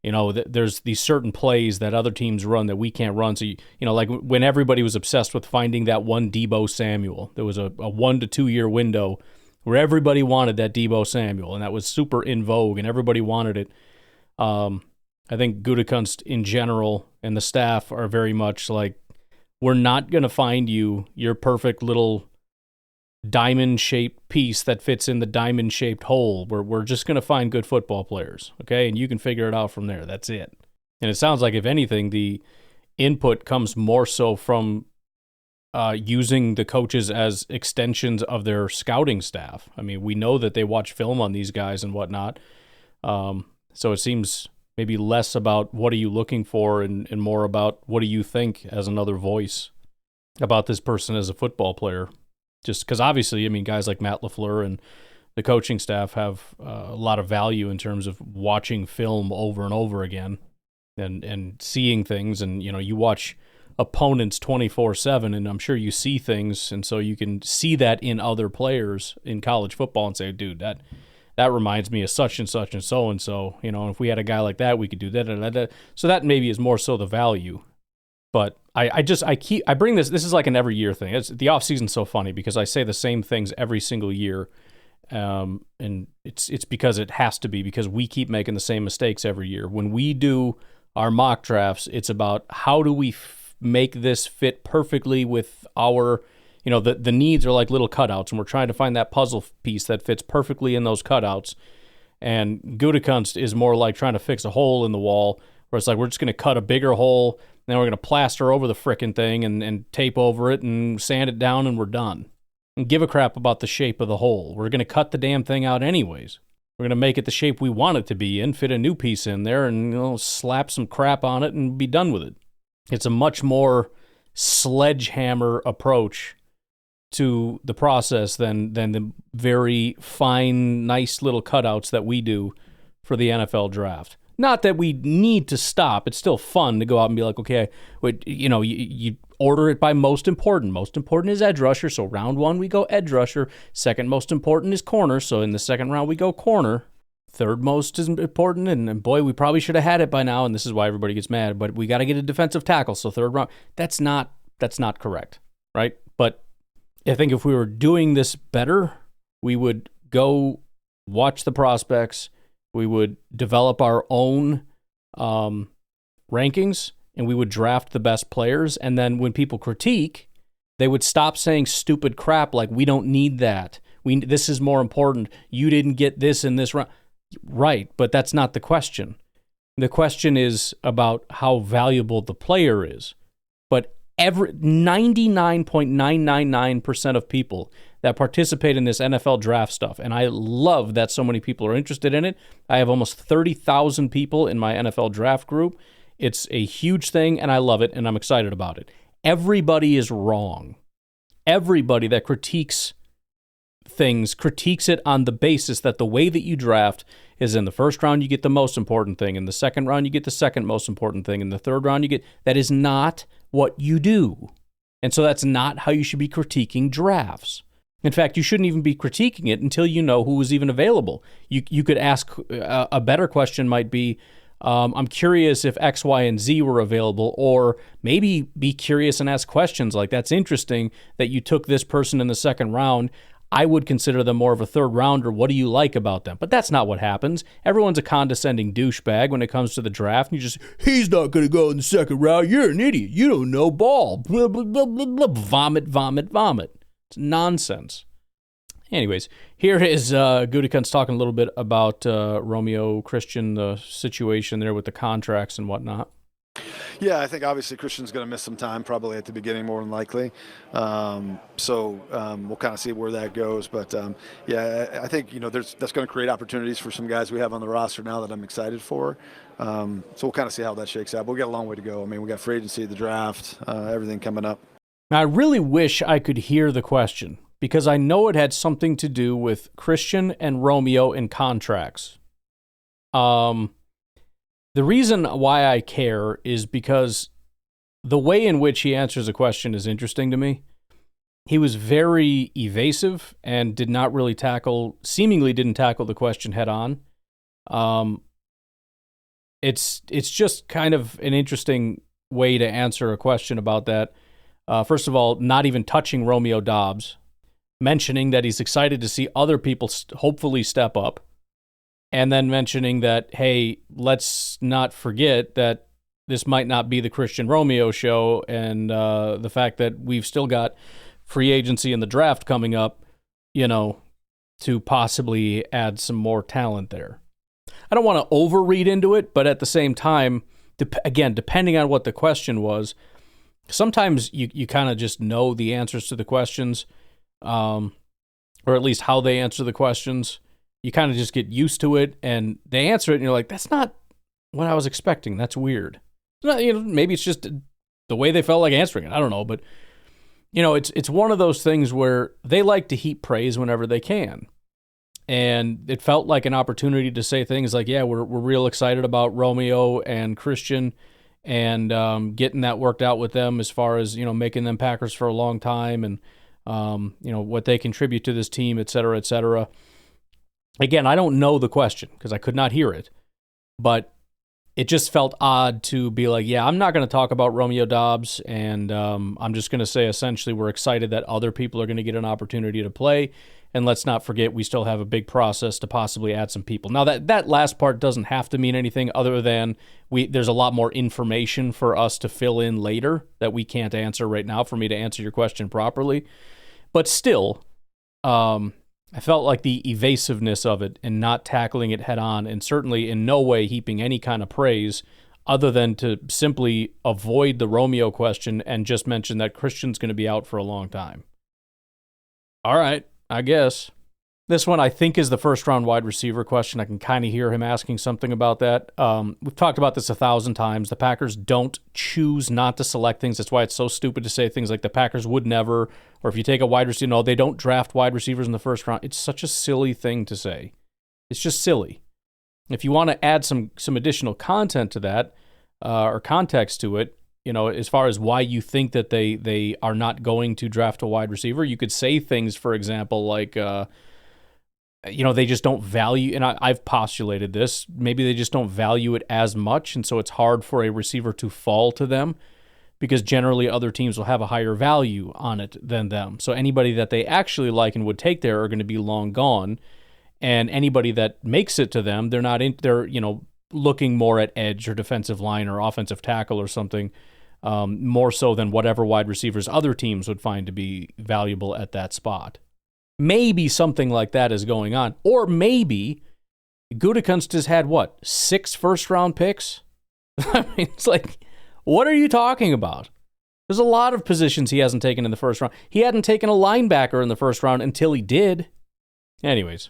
[SPEAKER 1] There's these certain plays that other teams run that we can't run. So, like when everybody was obsessed with finding that one Deebo Samuel, there was a 1 to 2 year window where everybody wanted that Deebo Samuel, and that was super in vogue, and everybody wanted it. I think Gutekunst in general and the staff are very much like, we're not going to find you your perfect little diamond-shaped piece that fits in the diamond-shaped hole. We're just going to find good football players, okay? And you can figure it out from there. That's it. And it sounds like, if anything, the input comes more so from using the coaches as extensions of their scouting staff. I mean, we know that they watch film on these guys and whatnot. So it seems maybe less about what are you looking for and more about what do you think as another voice about this person as a football player. Just because obviously, guys like Matt LaFleur and the coaching staff have a lot of value in terms of watching film over and over again and seeing things. And, you watch opponents 24/7, and I'm sure you see things. And so you can see that in other players in college football and say, dude, that reminds me of such and such and so-and-so, and if we had a guy like that, we could do that. So that maybe is more so the value. But I bring this is like an every year thing. The offseason's so funny because I say the same things every single year. And it's because it has to be, because we keep making the same mistakes every year. When we do our mock drafts, it's about how do we make this fit perfectly with our, the needs are like little cutouts, and we're trying to find that puzzle piece that fits perfectly in those cutouts. And Gutekunst is more like trying to fix a hole in the wall, where it's like, we're just going to cut a bigger hole, and then we're going to plaster over the frickin' thing and tape over it and sand it down, and we're done. And give a crap about the shape of the hole. We're going to cut the damn thing out anyways. We're going to make it the shape we want it to be in, fit a new piece in there, and slap some crap on it and be done with it. It's a much more sledgehammer approach to the process than the very fine, nice little cutouts that we do for the NFL draft. Not that we need to stop. It's still fun to go out and be like, okay, you order it by most important. Most important is edge rusher, so round 1 we go edge rusher. Second most important is corner, so in the second round we go corner. Third most is important, and boy, we probably should have had it by now, and this is why everybody gets mad, but we got to get a defensive tackle, so third round. That's not correct, right? But I think if we were doing this better, we would go watch the prospects, we would develop our own rankings, and we would draft the best players, and then when people critique, they would stop saying stupid crap like, we don't need that. This is more important. You didn't get this in this round. Right, but that's not the question. The question is about how valuable the player is. But 99.999% of people that participate in this NFL draft stuff, and I love that so many people are interested in it. I have almost 30,000 people in my NFL draft group. It's a huge thing, and I love it, and I'm excited about it. everybody is wrong. Everybody that critiques things critiques it on the basis that the way that you draft is in the first round you get the most important thing, in the second round you get the second most important thing, in the third round you get... That is not what you do. And so that's not how you should be critiquing drafts. In fact, you shouldn't even be critiquing it until you know who is even available. You could ask, a better question might be, I'm curious if X, Y, and Z were available, or maybe be curious and ask questions like, that's interesting that you took this person in the second round. I would consider them more of a third rounder. What do you like about them? But that's not what happens. Everyone's a condescending douchebag when it comes to the draft. And you just, he's not going to go in the second round. You're an idiot. You don't know ball. Blah, blah, blah, blah, blah. Vomit, vomit, vomit. It's nonsense. Anyways, here is Gutekunst talking a little bit about Romeo Christian, the situation there with the contracts and whatnot.
[SPEAKER 2] Yeah, I think obviously Christian's going to miss some time probably at the beginning more than likely. So we'll kind of see where that goes. But, yeah, I think, that's going to create opportunities for some guys we have on the roster now that I'm excited for. So we'll kind of see how that shakes out. But we got a long way to go. I mean, we got free agency, the draft, everything coming up.
[SPEAKER 1] I really wish I could hear the question because I know it had something to do with Christian and Romeo in contracts. The reason why I care is because the way in which he answers a question is interesting to me. He was very evasive and seemingly didn't tackle the question head on. It's just kind of an interesting way to answer a question about that. First of all, not even touching Romeo Doubs, mentioning that he's excited to see other people hopefully step up. And then mentioning that, hey, let's not forget that this might not be the Christian Romeo show, and the fact that we've still got free agency in the draft coming up, to possibly add some more talent there. I don't want to overread into it, but at the same time, again, depending on what the question was, sometimes you kind of just know the answers to the questions, or at least how they answer the questions. You kind of just get used to it, and they answer it, and you're like, that's not what I was expecting. That's weird. Maybe it's just the way they felt like answering it. I don't know, but, it's one of those things where they like to heap praise whenever they can. And it felt like an opportunity to say things like, yeah, we're real excited about Romeo and Christian and getting that worked out with them as far as, making them Packers for a long time and, what they contribute to this team, et cetera, et cetera. Again, I don't know the question because I could not hear it, but it just felt odd to be like, yeah, I'm not going to talk about Romeo Doubs, and I'm just going to say essentially we're excited that other people are going to get an opportunity to play, and let's not forget we still have a big process to possibly add some people. Now, that last part doesn't have to mean anything other than there's a lot more information for us to fill in later that we can't answer right now for me to answer your question properly. But still, I felt like the evasiveness of it and not tackling it head on, and certainly in no way heaping any kind of praise other than to simply avoid the Romeo question and just mention that Christian's going to be out for a long time. All right, I guess. This one I think is the first-round wide receiver question. I can kind of hear him asking something about that. We've talked about this 1,000 times. The Packers don't choose not to select things. That's why it's so stupid to say things like the Packers would never, or if you take a wide receiver, no, they don't draft wide receivers in the first round. It's such a silly thing to say. It's just silly. If you want to add some additional content to that, or context to it, as far as why you think that they are not going to draft a wide receiver, you could say things, for example, like... they just don't value, and I've postulated this, maybe they just don't value it as much, and so it's hard for a receiver to fall to them because generally other teams will have a higher value on it than them. So anybody that they actually like and would take there are going to be long gone, and anybody that makes it to them, they're looking more at edge or defensive line or offensive tackle or something, more so than whatever wide receivers other teams would find to be valuable at that spot. Maybe something like that is going on. Or maybe Gutekunst has had, 6 first-round picks? I mean, it's like, what are you talking about? There's a lot of positions he hasn't taken in the first round. He hadn't taken a linebacker in the first round until he did. Anyways.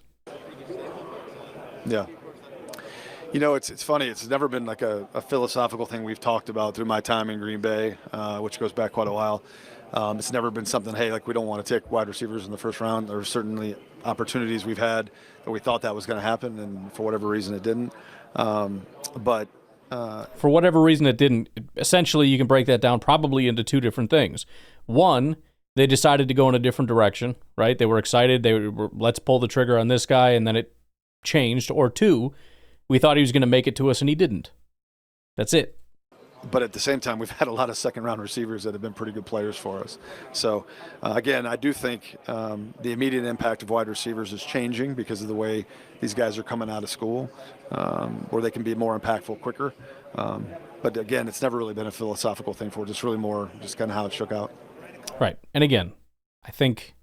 [SPEAKER 2] Yeah. It's funny. It's never been like a philosophical thing we've talked about through my time in Green Bay, which goes back quite a while. It's never been something, hey, like we don't want to take wide receivers in the first round. There are certainly opportunities we've had that we thought that was going to happen, and for whatever reason it didn't. For
[SPEAKER 1] whatever reason it didn't, essentially you can break that down probably into two different things. One, they decided to go in a different direction, right? They were excited. They were, let's pull the trigger on this guy, and then it changed. Or two, we thought he was going to make it to us, and he didn't. That's it.
[SPEAKER 2] But at the same time, we've had a lot of second-round receivers that have been pretty good players for us. So, again, I do think the immediate impact of wide receivers is changing because of the way these guys are coming out of school, where they can be more impactful quicker. But, again, it's never really been a philosophical thing for us. It's really more just kind of how it shook out.
[SPEAKER 1] Right. And, again, I think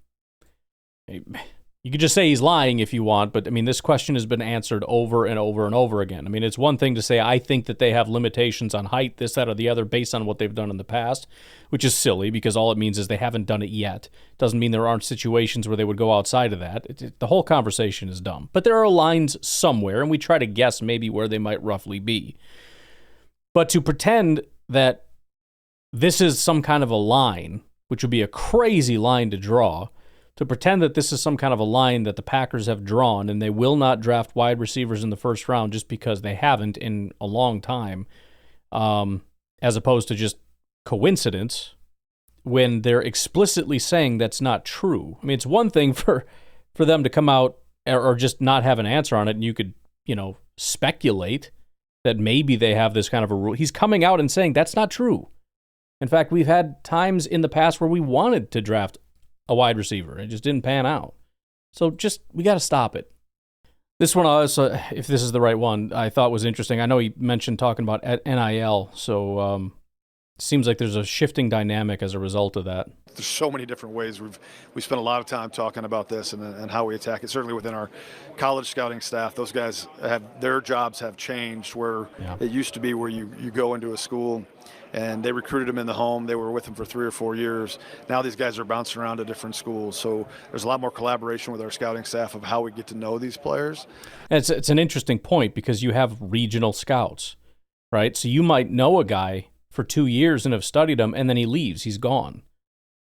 [SPEAKER 1] you could just say he's lying if you want, but, I mean, this question has been answered over and over and over again. I mean, it's one thing to say, I think that they have limitations on height, this, that, or the other, based on what they've done in the past, which is silly because all it means is they haven't done it yet. It doesn't mean there aren't situations where they would go outside of that. The whole conversation is dumb. But there are lines somewhere, and we try to guess maybe where they might roughly be. But to pretend that this is some kind of a line, which would be a crazy line to draw, to pretend that this is some kind of a line that the Packers have drawn and they will not draft wide receivers in the first round just because they haven't in a long time, as opposed to just coincidence, when they're explicitly saying that's not true. I mean, it's one thing for them to come out or just not have an answer on it, and you could, speculate that maybe they have this kind of a rule. He's coming out and saying that's not true. In fact, we've had times in the past where we wanted to draft a wide receiver. It just didn't pan out. So we got to stop it. This one, also, if this is the right one, I thought was interesting. I know he mentioned talking about NIL, so it seems like there's a shifting dynamic as a result of that.
[SPEAKER 2] There's so many different ways. We spent a lot of time talking about this and how we attack it. Certainly within our college scouting staff, those guys their jobs have changed where it used to be where you go into a school and they recruited them in the home. They were with them for 3 or 4 years. Now these guys are bouncing around to different schools. So there's a lot more collaboration with our scouting staff of how we get to know these players.
[SPEAKER 1] And it's an interesting point because you have regional scouts, right? So you might know a guy for 2 years and have studied him, and then he leaves. He's gone.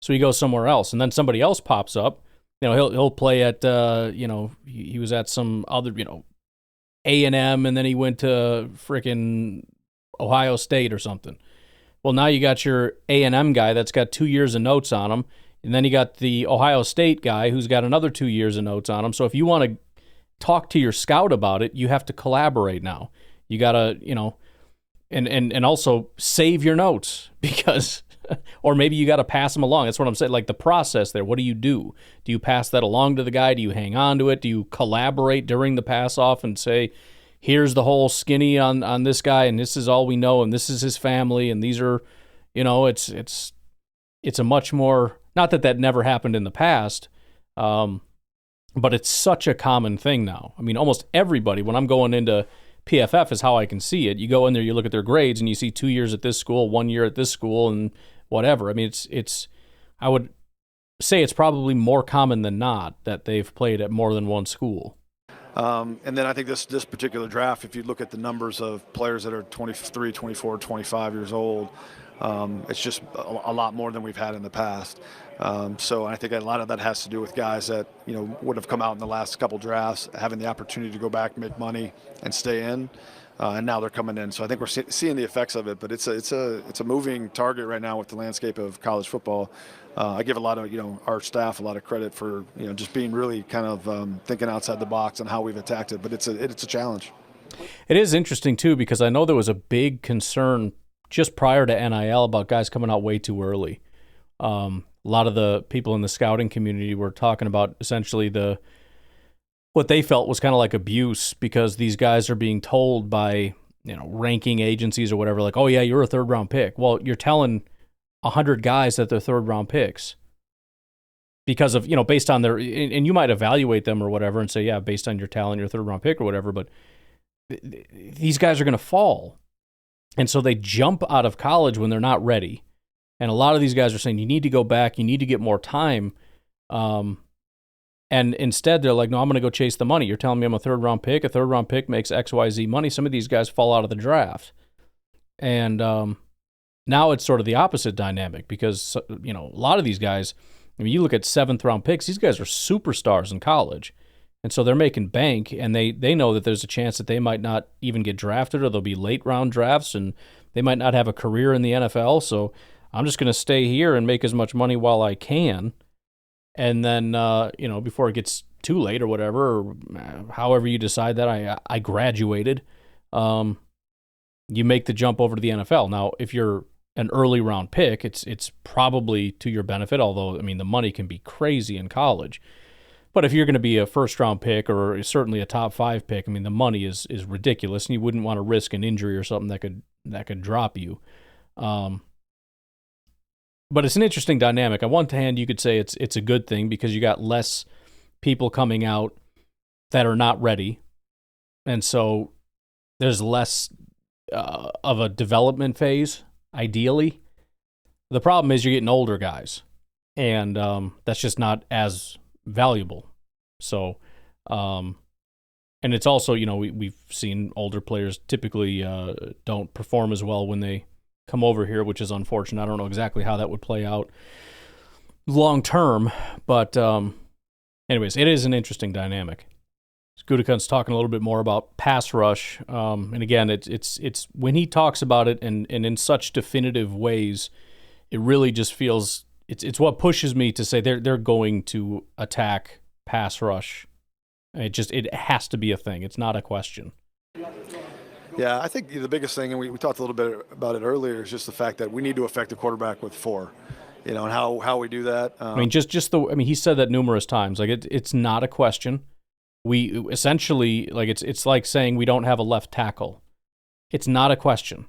[SPEAKER 1] So he goes somewhere else. And then somebody else pops up. He'll play at, he was at some other, A&M, and then he went to frickin' Ohio State or something. Well, now you got your A&M guy that's got 2 years of notes on him, and then you got the Ohio State guy who's got another 2 years of notes on him. So if you want to talk to your scout about it, you have to collaborate now. You got to, and also save your notes because, or maybe you got to pass them along. That's what I'm saying. Like the process there, what do? Do you pass that along to the guy? Do you hang on to it? Do you collaborate during the pass off and say, here's the whole skinny on this guy, and this is all we know, and this is his family, and these are, it's a much more, not that never happened in the past, but it's such a common thing now. I mean, almost everybody, when I'm going into PFF is how I can see it. You go in there, you look at their grades, and you see 2 years at this school, 1 year at this school, and whatever. I mean, it's I would say it's probably more common than not that they've played at more than one school.
[SPEAKER 2] And then I think this particular draft, if you look at the numbers of players that are 23, 24, 25 years old, it's just a lot more than we've had in the past. So I think a lot of that has to do with guys that, would have come out in the last couple drafts, having the opportunity to go back, make money, and stay in. And now they're coming in. So I think we're seeing the effects of it. But it's a moving target right now with the landscape of college football. I give a lot of our staff a lot of credit for just being really kind of thinking outside the box on how we've attacked it. But it's a challenge.
[SPEAKER 1] It is interesting too because I know there was a big concern just prior to NIL about guys coming out way too early. A lot of the people in the scouting community were talking about essentially what they felt was kind of like abuse because these guys are being told by, ranking agencies or whatever, like, oh yeah, you're a 3rd round pick. Well, you're telling 100 guys that they're 3rd round picks because of, based on their, and you might evaluate them or whatever and say, yeah, based on your talent, you're a 3rd round pick or whatever, but these guys are going to fall. And so they jump out of college when they're not ready. And a lot of these guys are saying, you need to go back, you need to get more time. And And instead, they're like, no, I'm going to go chase the money. You're telling me I'm a third-round pick. A third-round pick makes XYZ money. Some of these guys fall out of the draft. And now it's sort of the opposite dynamic because, a lot of these guys, you look at seventh-round picks, these guys are superstars in college. And so they're making bank, and they know that there's a chance that they might not even get drafted, or they'll be late-round drafts, and they might not have a career in the NFL. So I'm just going to stay here and make as much money while I can. And then, before it gets too late or whatever, or however you decide that I graduated, you make the jump over to the NFL. Now, if you're an early round pick, it's probably to your benefit, although, the money can be crazy in college. But if you're going to be a first round pick or certainly a top 5 pick, the money is ridiculous, and you wouldn't want to risk an injury or something that could drop you. But it's an interesting dynamic. On one hand, you could say it's a good thing because you got less people coming out that are not ready. And so there's less of a development phase, ideally. The problem is you're getting older guys, and that's just not as valuable. So, and it's also, we've seen older players typically don't perform as well when they come over here, which is unfortunate. I don't know exactly how that would play out long term, but anyways, it is an interesting dynamic. Gutekunst talking a little bit more about pass rush, and again, it's when he talks about it and in such definitive ways, it really just feels it's what pushes me to say they're going to attack pass rush. It has to be a thing. It's not a question.
[SPEAKER 2] Yeah, I think the biggest thing, and we talked a little bit about it earlier, is just the fact that we need to affect the quarterback with 4, and how we do that.
[SPEAKER 1] He said that numerous times. Like it's not a question. We essentially, like it's like saying we don't have a left tackle. It's not a question.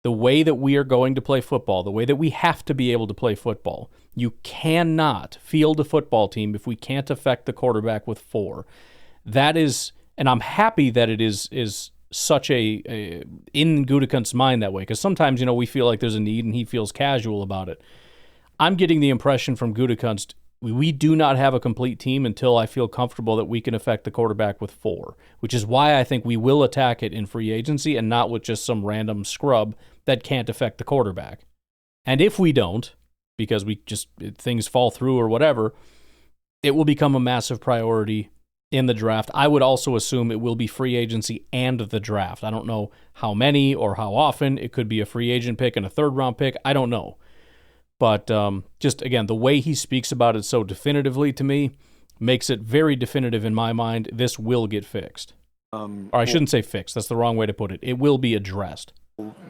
[SPEAKER 1] The way that we are going to play football, the way that we have to be able to play football, you cannot field a football team if we can't affect the quarterback with 4. That is, and I'm happy that it is such a in Gutekunst's mind that way, because sometimes we feel like there's a need and he feels casual about it. I'm getting the impression from Gutekunst we do not have a complete team until I feel comfortable that we can affect the quarterback with 4, which is why I think we will attack it in free agency and not with just some random scrub that can't affect the quarterback. And if we don't, because things fall through or whatever, it will become a massive priority in the draft. I would also assume it will be free agency and the draft. I don't know how many or how often. It could be a free agent pick and a third-round pick. I don't know. But just, again, the way he speaks about it so definitively to me makes it very definitive in my mind. This will get fixed. Or I shouldn't say fixed. That's the wrong way to put it. It will be addressed.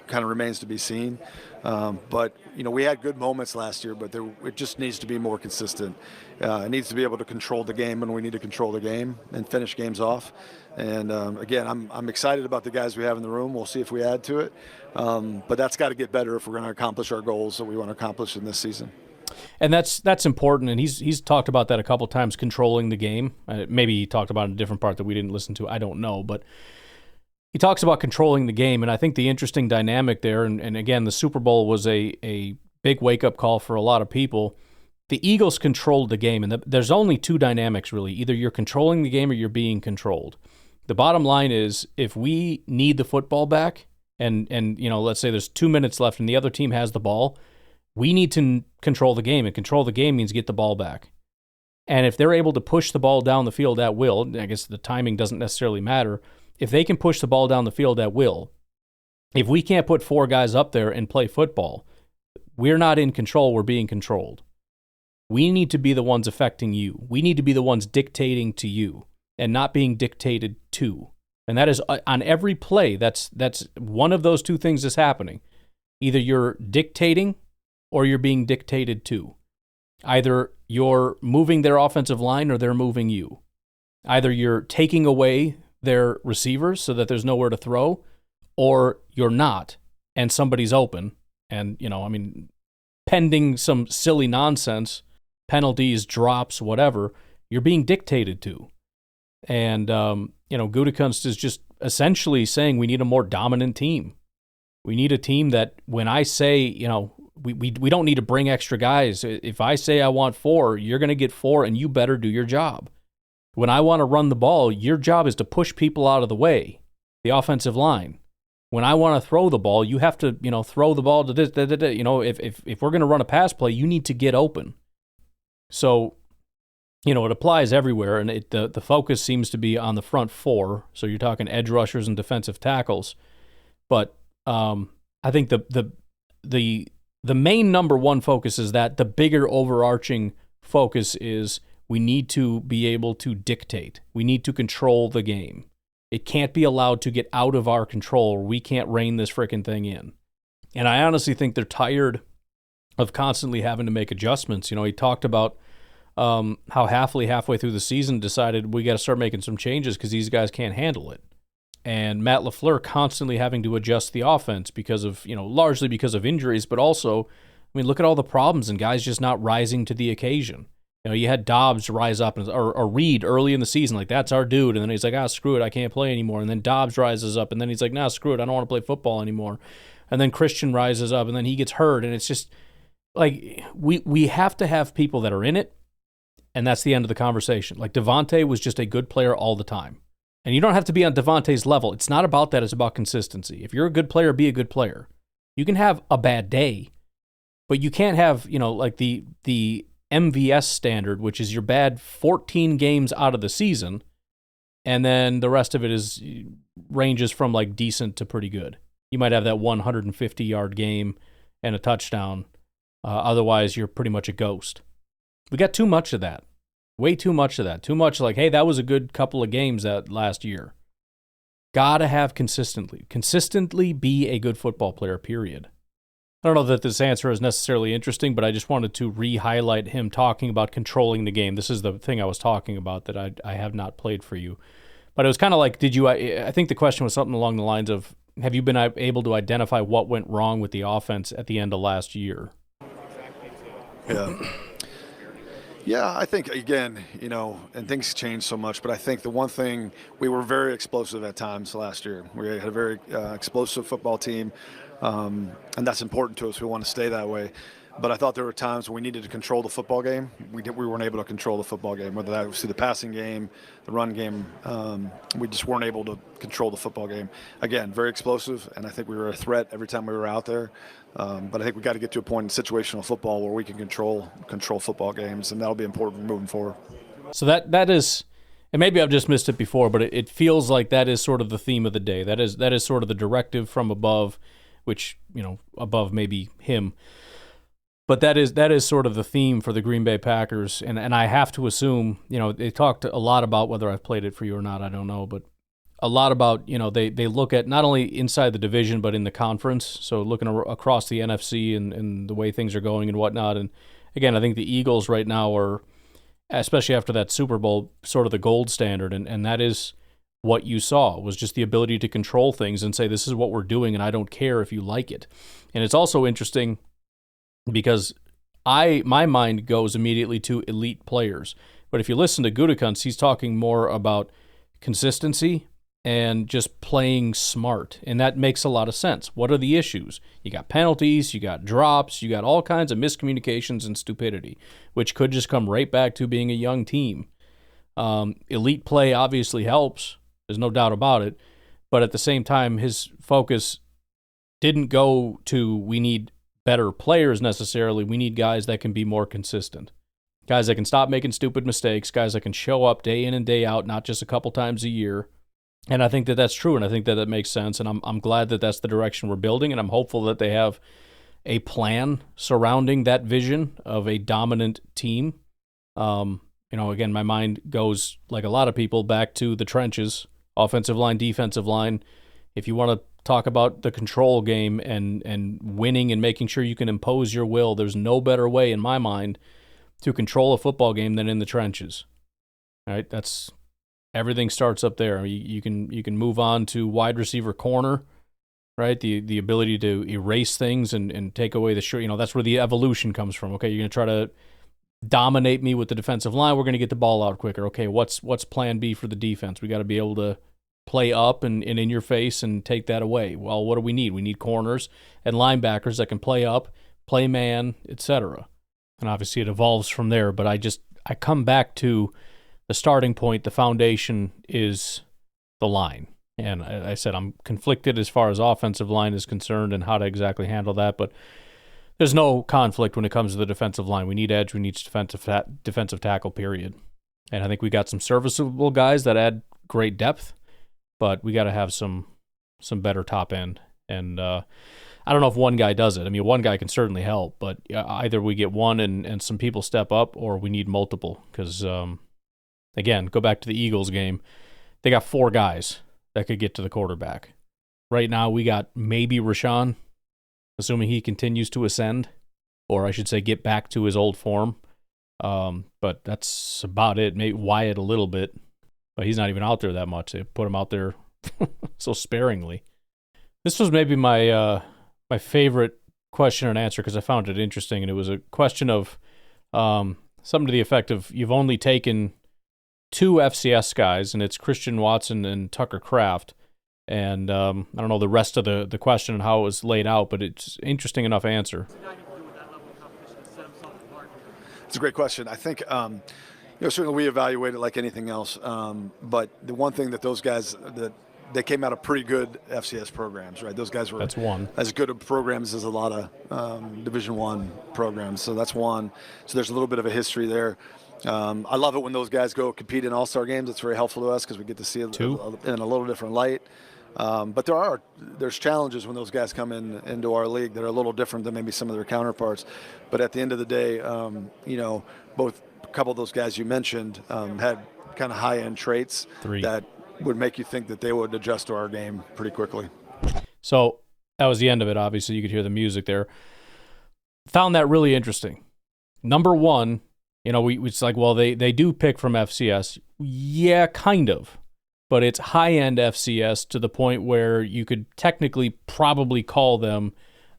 [SPEAKER 2] Kind of remains to be seen. But, we had good moments last year, but it just needs to be more consistent. It needs to be able to control the game when we need to control the game and finish games off. And, again, I'm excited about the guys we have in the room. We'll see if we add to it. But that's got to get better if we're going to accomplish our goals that we want to accomplish in this season.
[SPEAKER 1] And that's important, and he's talked about that a couple times, controlling the game. Maybe he talked about it in a different part that we didn't listen to. I don't know, but he talks about controlling the game, and I think the interesting dynamic there, and again, the Super Bowl was a big wake-up call for a lot of people. The Eagles controlled the game, and there's only 2 dynamics, really. Either you're controlling the game or you're being controlled. The bottom line is, if we need the football back, and let's say there's 2 minutes left and the other team has the ball, we need to control the game, and control the game means get the ball back. And if they're able to push the ball down the field at will, I guess the timing doesn't necessarily matter. If they can push the ball down the field at will, if we can't put 4 guys up there and play football, we're not in control, we're being controlled. We need to be the ones affecting you. We need to be the ones dictating to you and not being dictated to. And that is on every play, that's one of those 2 things is happening. Either you're dictating or you're being dictated to. Either you're moving their offensive line or they're moving you. Either you're taking away their receivers so that there's nowhere to throw, or you're not, and somebody's open. And, pending some silly nonsense, penalties, drops, whatever, you're being dictated to. And, Gutekunst is just essentially saying we need a more dominant team. We need a team that when I say, we don't need to bring extra guys. If I say I want 4, you're going to get 4, and you better do your job. When I want to run the ball, your job is to push people out of the way, the offensive line. When I want to throw the ball, you have to, throw the ball to this. If we're going to run a pass play, you need to get open. So, it applies everywhere, and the focus seems to be on the front 4. So you're talking edge rushers and defensive tackles. But I think the main number one focus is that. The bigger overarching focus is we need to be able to dictate. We need to control the game. It can't be allowed to get out of our control, or we can't rein this freaking thing in. And I honestly think they're tired of constantly having to make adjustments. He talked about how halfway through the season decided we got to start making some changes because these guys can't handle it. And Matt LaFleur constantly having to adjust the offense because of, largely because of injuries, but also, look at all the problems and guys just not rising to the occasion. You had Dobbs rise up, or Reed early in the season, like, that's our dude. And then he's like, screw it, I can't play anymore. And then Dobbs rises up, and then he's like, screw it, I don't want to play football anymore. And then Christian rises up, and then he gets hurt. And it's just, like, we have to have people that are in it, and that's the end of the conversation. Like, Devontae was just a good player all the time. And you don't have to be on Devontae's level. It's not about that, it's about consistency. If you're a good player, be a good player. You can have a bad day, but you can't have, like the MVS standard, which is your bad 14 games out of the season, and then the rest of it ranges from like decent to pretty good. You might have that 150-yard game and a touchdown. Otherwise, you're pretty much a ghost. We got too much of that. Way too much of that. Too much like, hey, that was a good couple of games that last year. Gotta have consistently be a good football player, period. I don't know that this answer is necessarily interesting, but I just wanted to re-highlight him talking about controlling the game. This is the thing I was talking about that I have not played for you. But it was kind of like, I think the question was something along the lines of, have you been able to identify what went wrong with the offense at the end of last year?
[SPEAKER 2] Yeah, I think, again, and things change so much, but I think the one thing, we were very explosive at times last year. We had a very explosive football team. And that's important to us. We want to stay that way. But I thought there were times when we needed to control the football game. We weren't able to control the football game, whether that was through the passing game, the run game. We just weren't able to control the football game. Again, very explosive, and I think we were a threat every time we were out there. But I think we got to get to a point in situational football where we can control football games, and that'll be important moving forward.
[SPEAKER 1] So that is, and maybe I've just missed it before, but it feels like that is sort of the theme of the day. That is sort of the directive from above, which, above maybe him. But that is sort of the theme for the Green Bay Packers. And I have to assume, they talked a lot about whether I've played it for you or not, I don't know, but a lot about, they look at not only inside the division, but in the conference. So looking across the NFC and the way things are going and whatnot. And again, I think the Eagles right now are, especially after that Super Bowl, sort of the gold standard. And that is what you saw, was just the ability to control things and say, this is what we're doing, and I don't care if you like it. And it's also interesting because my mind goes immediately to elite players. But if you listen to Gutekunst, he's talking more about consistency and just playing smart. And that makes a lot of sense. What are the issues? You got penalties, you got drops, you got all kinds of miscommunications and stupidity, which could just come right back to being a young team. Elite play obviously helps. There's no doubt about it. But at the same time, his focus didn't go to, we need better players necessarily. We need guys that can be more consistent. Guys that can stop making stupid mistakes. Guys that can show up day in and day out, not just a couple times a year. And I think that that's true, and I think that makes sense. And I'm glad that that's the direction we're building, and I'm hopeful that they have a plan surrounding that vision of a dominant team. Again, my mind goes, like a lot of people, back to the trenches. Offensive line, defensive line. If you want to talk about the control game and winning and making sure you can impose your will, there's no better way in my mind to control a football game than in the trenches. All right, everything starts up there. You can move on to wide receiver corner, right? The ability to erase things and take away the short. That's where the evolution comes from. Okay, you're going to try to dominate me with the defensive line. We're going to get the ball out quicker. Okay, what's plan B for the defense? We got to be able to play up and in your face and take that away. Well, what do we need? We need corners and linebackers that can play up, play man, etc. And obviously it evolves from there, but I come back to the starting point, the foundation is the line. And I said I'm conflicted as far as offensive line is concerned and how to exactly handle that, but there's no conflict when it comes to the defensive line. We need edge, we need defensive tackle, period. And I think we got some serviceable guys that add great depth, but we got to have some better top end. And I don't know if one guy does it. I mean, one guy can certainly help, but either we get one and some people step up, or we need multiple. Because, again, go back to the Eagles game. They got 4 guys that could get to the quarterback. Right now, we got maybe Rashawn, assuming he continues to ascend, or I should say get back to his old form. But that's about it. Maybe Wyatt a little bit, but he's not even out there that much. They put him out there so sparingly. This was maybe my favorite question and answer because I found it interesting, and it was a question of something to the effect of you've only taken 2 FCS guys, and it's Christian Watson and Tucker Kraft. And I don't know the rest of the question and how it was laid out, but it's an interesting enough answer.
[SPEAKER 2] It's a great question. I think, certainly we evaluate it like anything else. But the one thing that those guys, that they came out of pretty good FCS programs, right? Those guys were
[SPEAKER 1] that's one.
[SPEAKER 2] As good of programs as a lot of Division I programs. So that's one. So there's a little bit of a history there. I love it when those guys go compete in all-star games. It's very helpful to us because we get to see it in a little different light. But there's challenges when those guys come into our league that are a little different than maybe some of their counterparts. But at the end of the day, both a couple of those guys you mentioned had kind of high-end traits
[SPEAKER 1] 3
[SPEAKER 2] that would make you think that they would adjust to our game pretty quickly.
[SPEAKER 1] So that was the end of it. Obviously, you could hear the music there. Found that really interesting. Number one, it's like, well, they do pick from FCS. Yeah, kind of. But it's high-end FCS to the point where you could technically probably call them,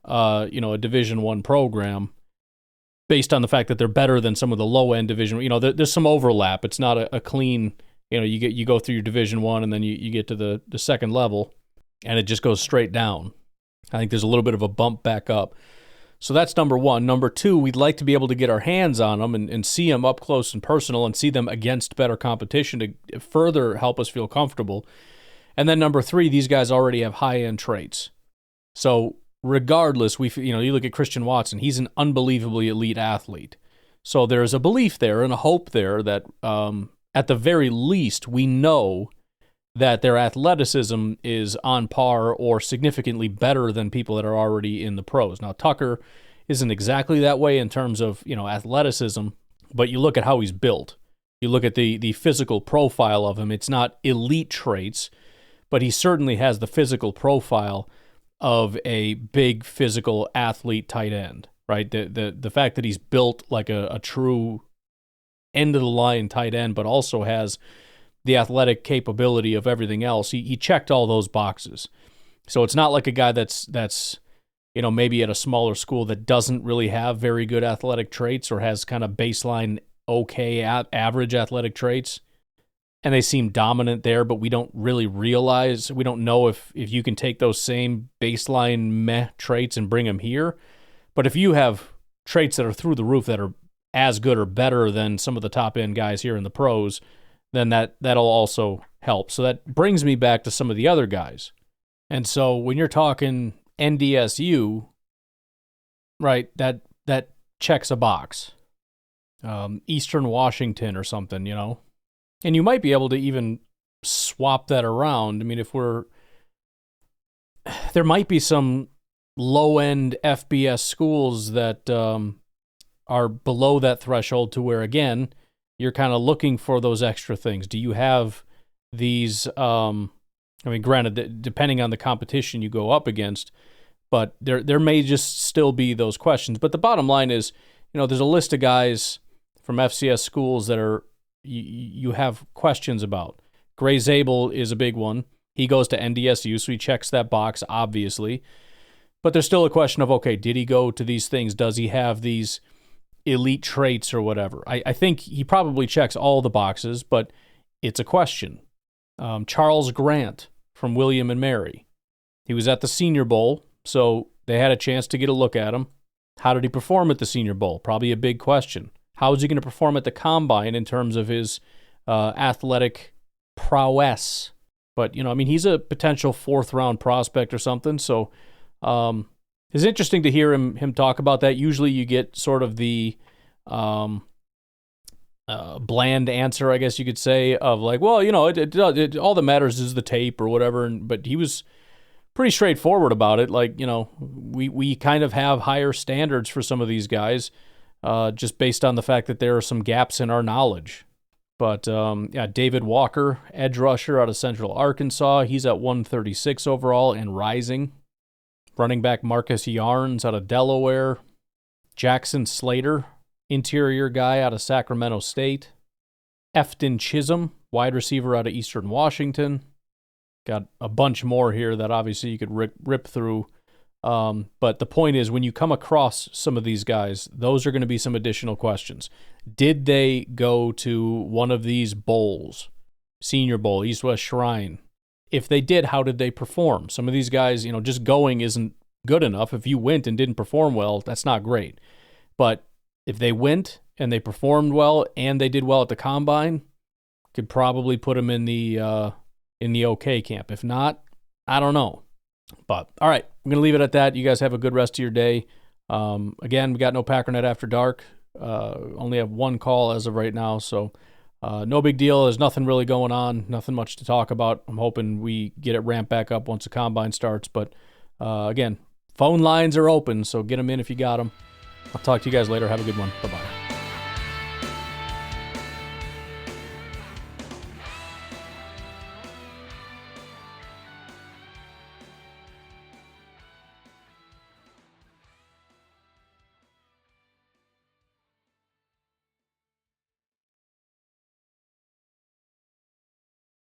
[SPEAKER 1] a Division I program based on the fact that they're better than some of the low-end Division. There's some overlap. It's not a clean, you go through your Division I and then you get to the second level, and it just goes straight down. I think there's a little bit of a bump back up. So that's number one. Number two, we'd like to be able to get our hands on them and see them up close and personal and see them against better competition to further help us feel comfortable. And then number three, these guys already have high-end traits. So regardless, you look at Christian Watson, he's an unbelievably elite athlete. So there's a belief there and a hope there that at the very least we know that their athleticism is on par or significantly better than people that are already in the pros. Now, Tucker isn't exactly that way in terms of, athleticism, but you look at how he's built. You look at the physical profile of him. It's not elite traits, but he certainly has the physical profile of a big physical athlete tight end, right? The fact that he's built like a true end-of-the-line tight end, but also has the athletic capability of everything else. He checked all those boxes. So it's not like a guy that's maybe at a smaller school that doesn't really have very good athletic traits or has kind of baseline okay average athletic traits. And they seem dominant there, but we don't really realize, we don't know if you can take those same baseline meh traits and bring them here. But if you have traits that are through the roof that are as good or better than some of the top end guys here in the pros, then that'll also help. So that brings me back to some of the other guys. And so when you're talking NDSU, right, that checks a box. Eastern Washington or something, And you might be able to even swap that around. I mean, there might be some low-end FBS schools that are below that threshold to where, again, you're kind of looking for those extra things. Do you have these, granted, depending on the competition you go up against, but there may just still be those questions. But the bottom line is, there's a list of guys from FCS schools that are you have questions about. Gray Zabel is a big one. He goes to NDSU, so he checks that box, obviously. But there's still a question of, okay, did he go to these things? Does he have these elite traits or whatever? I think he probably checks all the boxes, but it's a question. Charles Grant from William and Mary. He was at the Senior Bowl, so they had a chance to get a look at him. How did he perform at the Senior Bowl? Probably a big question. How is he going to perform at the Combine in terms of his athletic prowess? But, he's a potential 4th-round prospect or something, so it's interesting to hear him talk about that. Usually you get sort of the bland answer, I guess you could say, of like, well, it all that matters is the tape or whatever. But he was pretty straightforward about it. Like, we kind of have higher standards for some of these guys, just based on the fact that there are some gaps in our knowledge. But David Walker, edge rusher out of Central Arkansas, he's at 136 overall and rising. Running back Marcus Yarns out of Delaware. Jackson Slater, interior guy out of Sacramento State. Efton Chisholm, wide receiver out of Eastern Washington. Got a bunch more here that obviously you could rip through. But the point is, when you come across some of these guys, those are going to be some additional questions. Did they go to one of these bowls? Senior Bowl, East-West Shrine. If they did, how did they perform? Some of these guys, just going isn't good enough. If you went and didn't perform well, that's not great. But if they went and they performed well and they did well at the Combine, could probably put them in the okay camp. If not, I don't know. But, all right, I'm going to leave it at that. You guys have a good rest of your day. Again, we got no Packernet After Dark. Only have one call as of right now, so no big deal. There's nothing really going on, nothing much to talk about. I'm hoping we get it ramped back up once the Combine starts. But, again, phone lines are open, so get them in if you got them. I'll talk to you guys later. Have a good one. Bye-bye.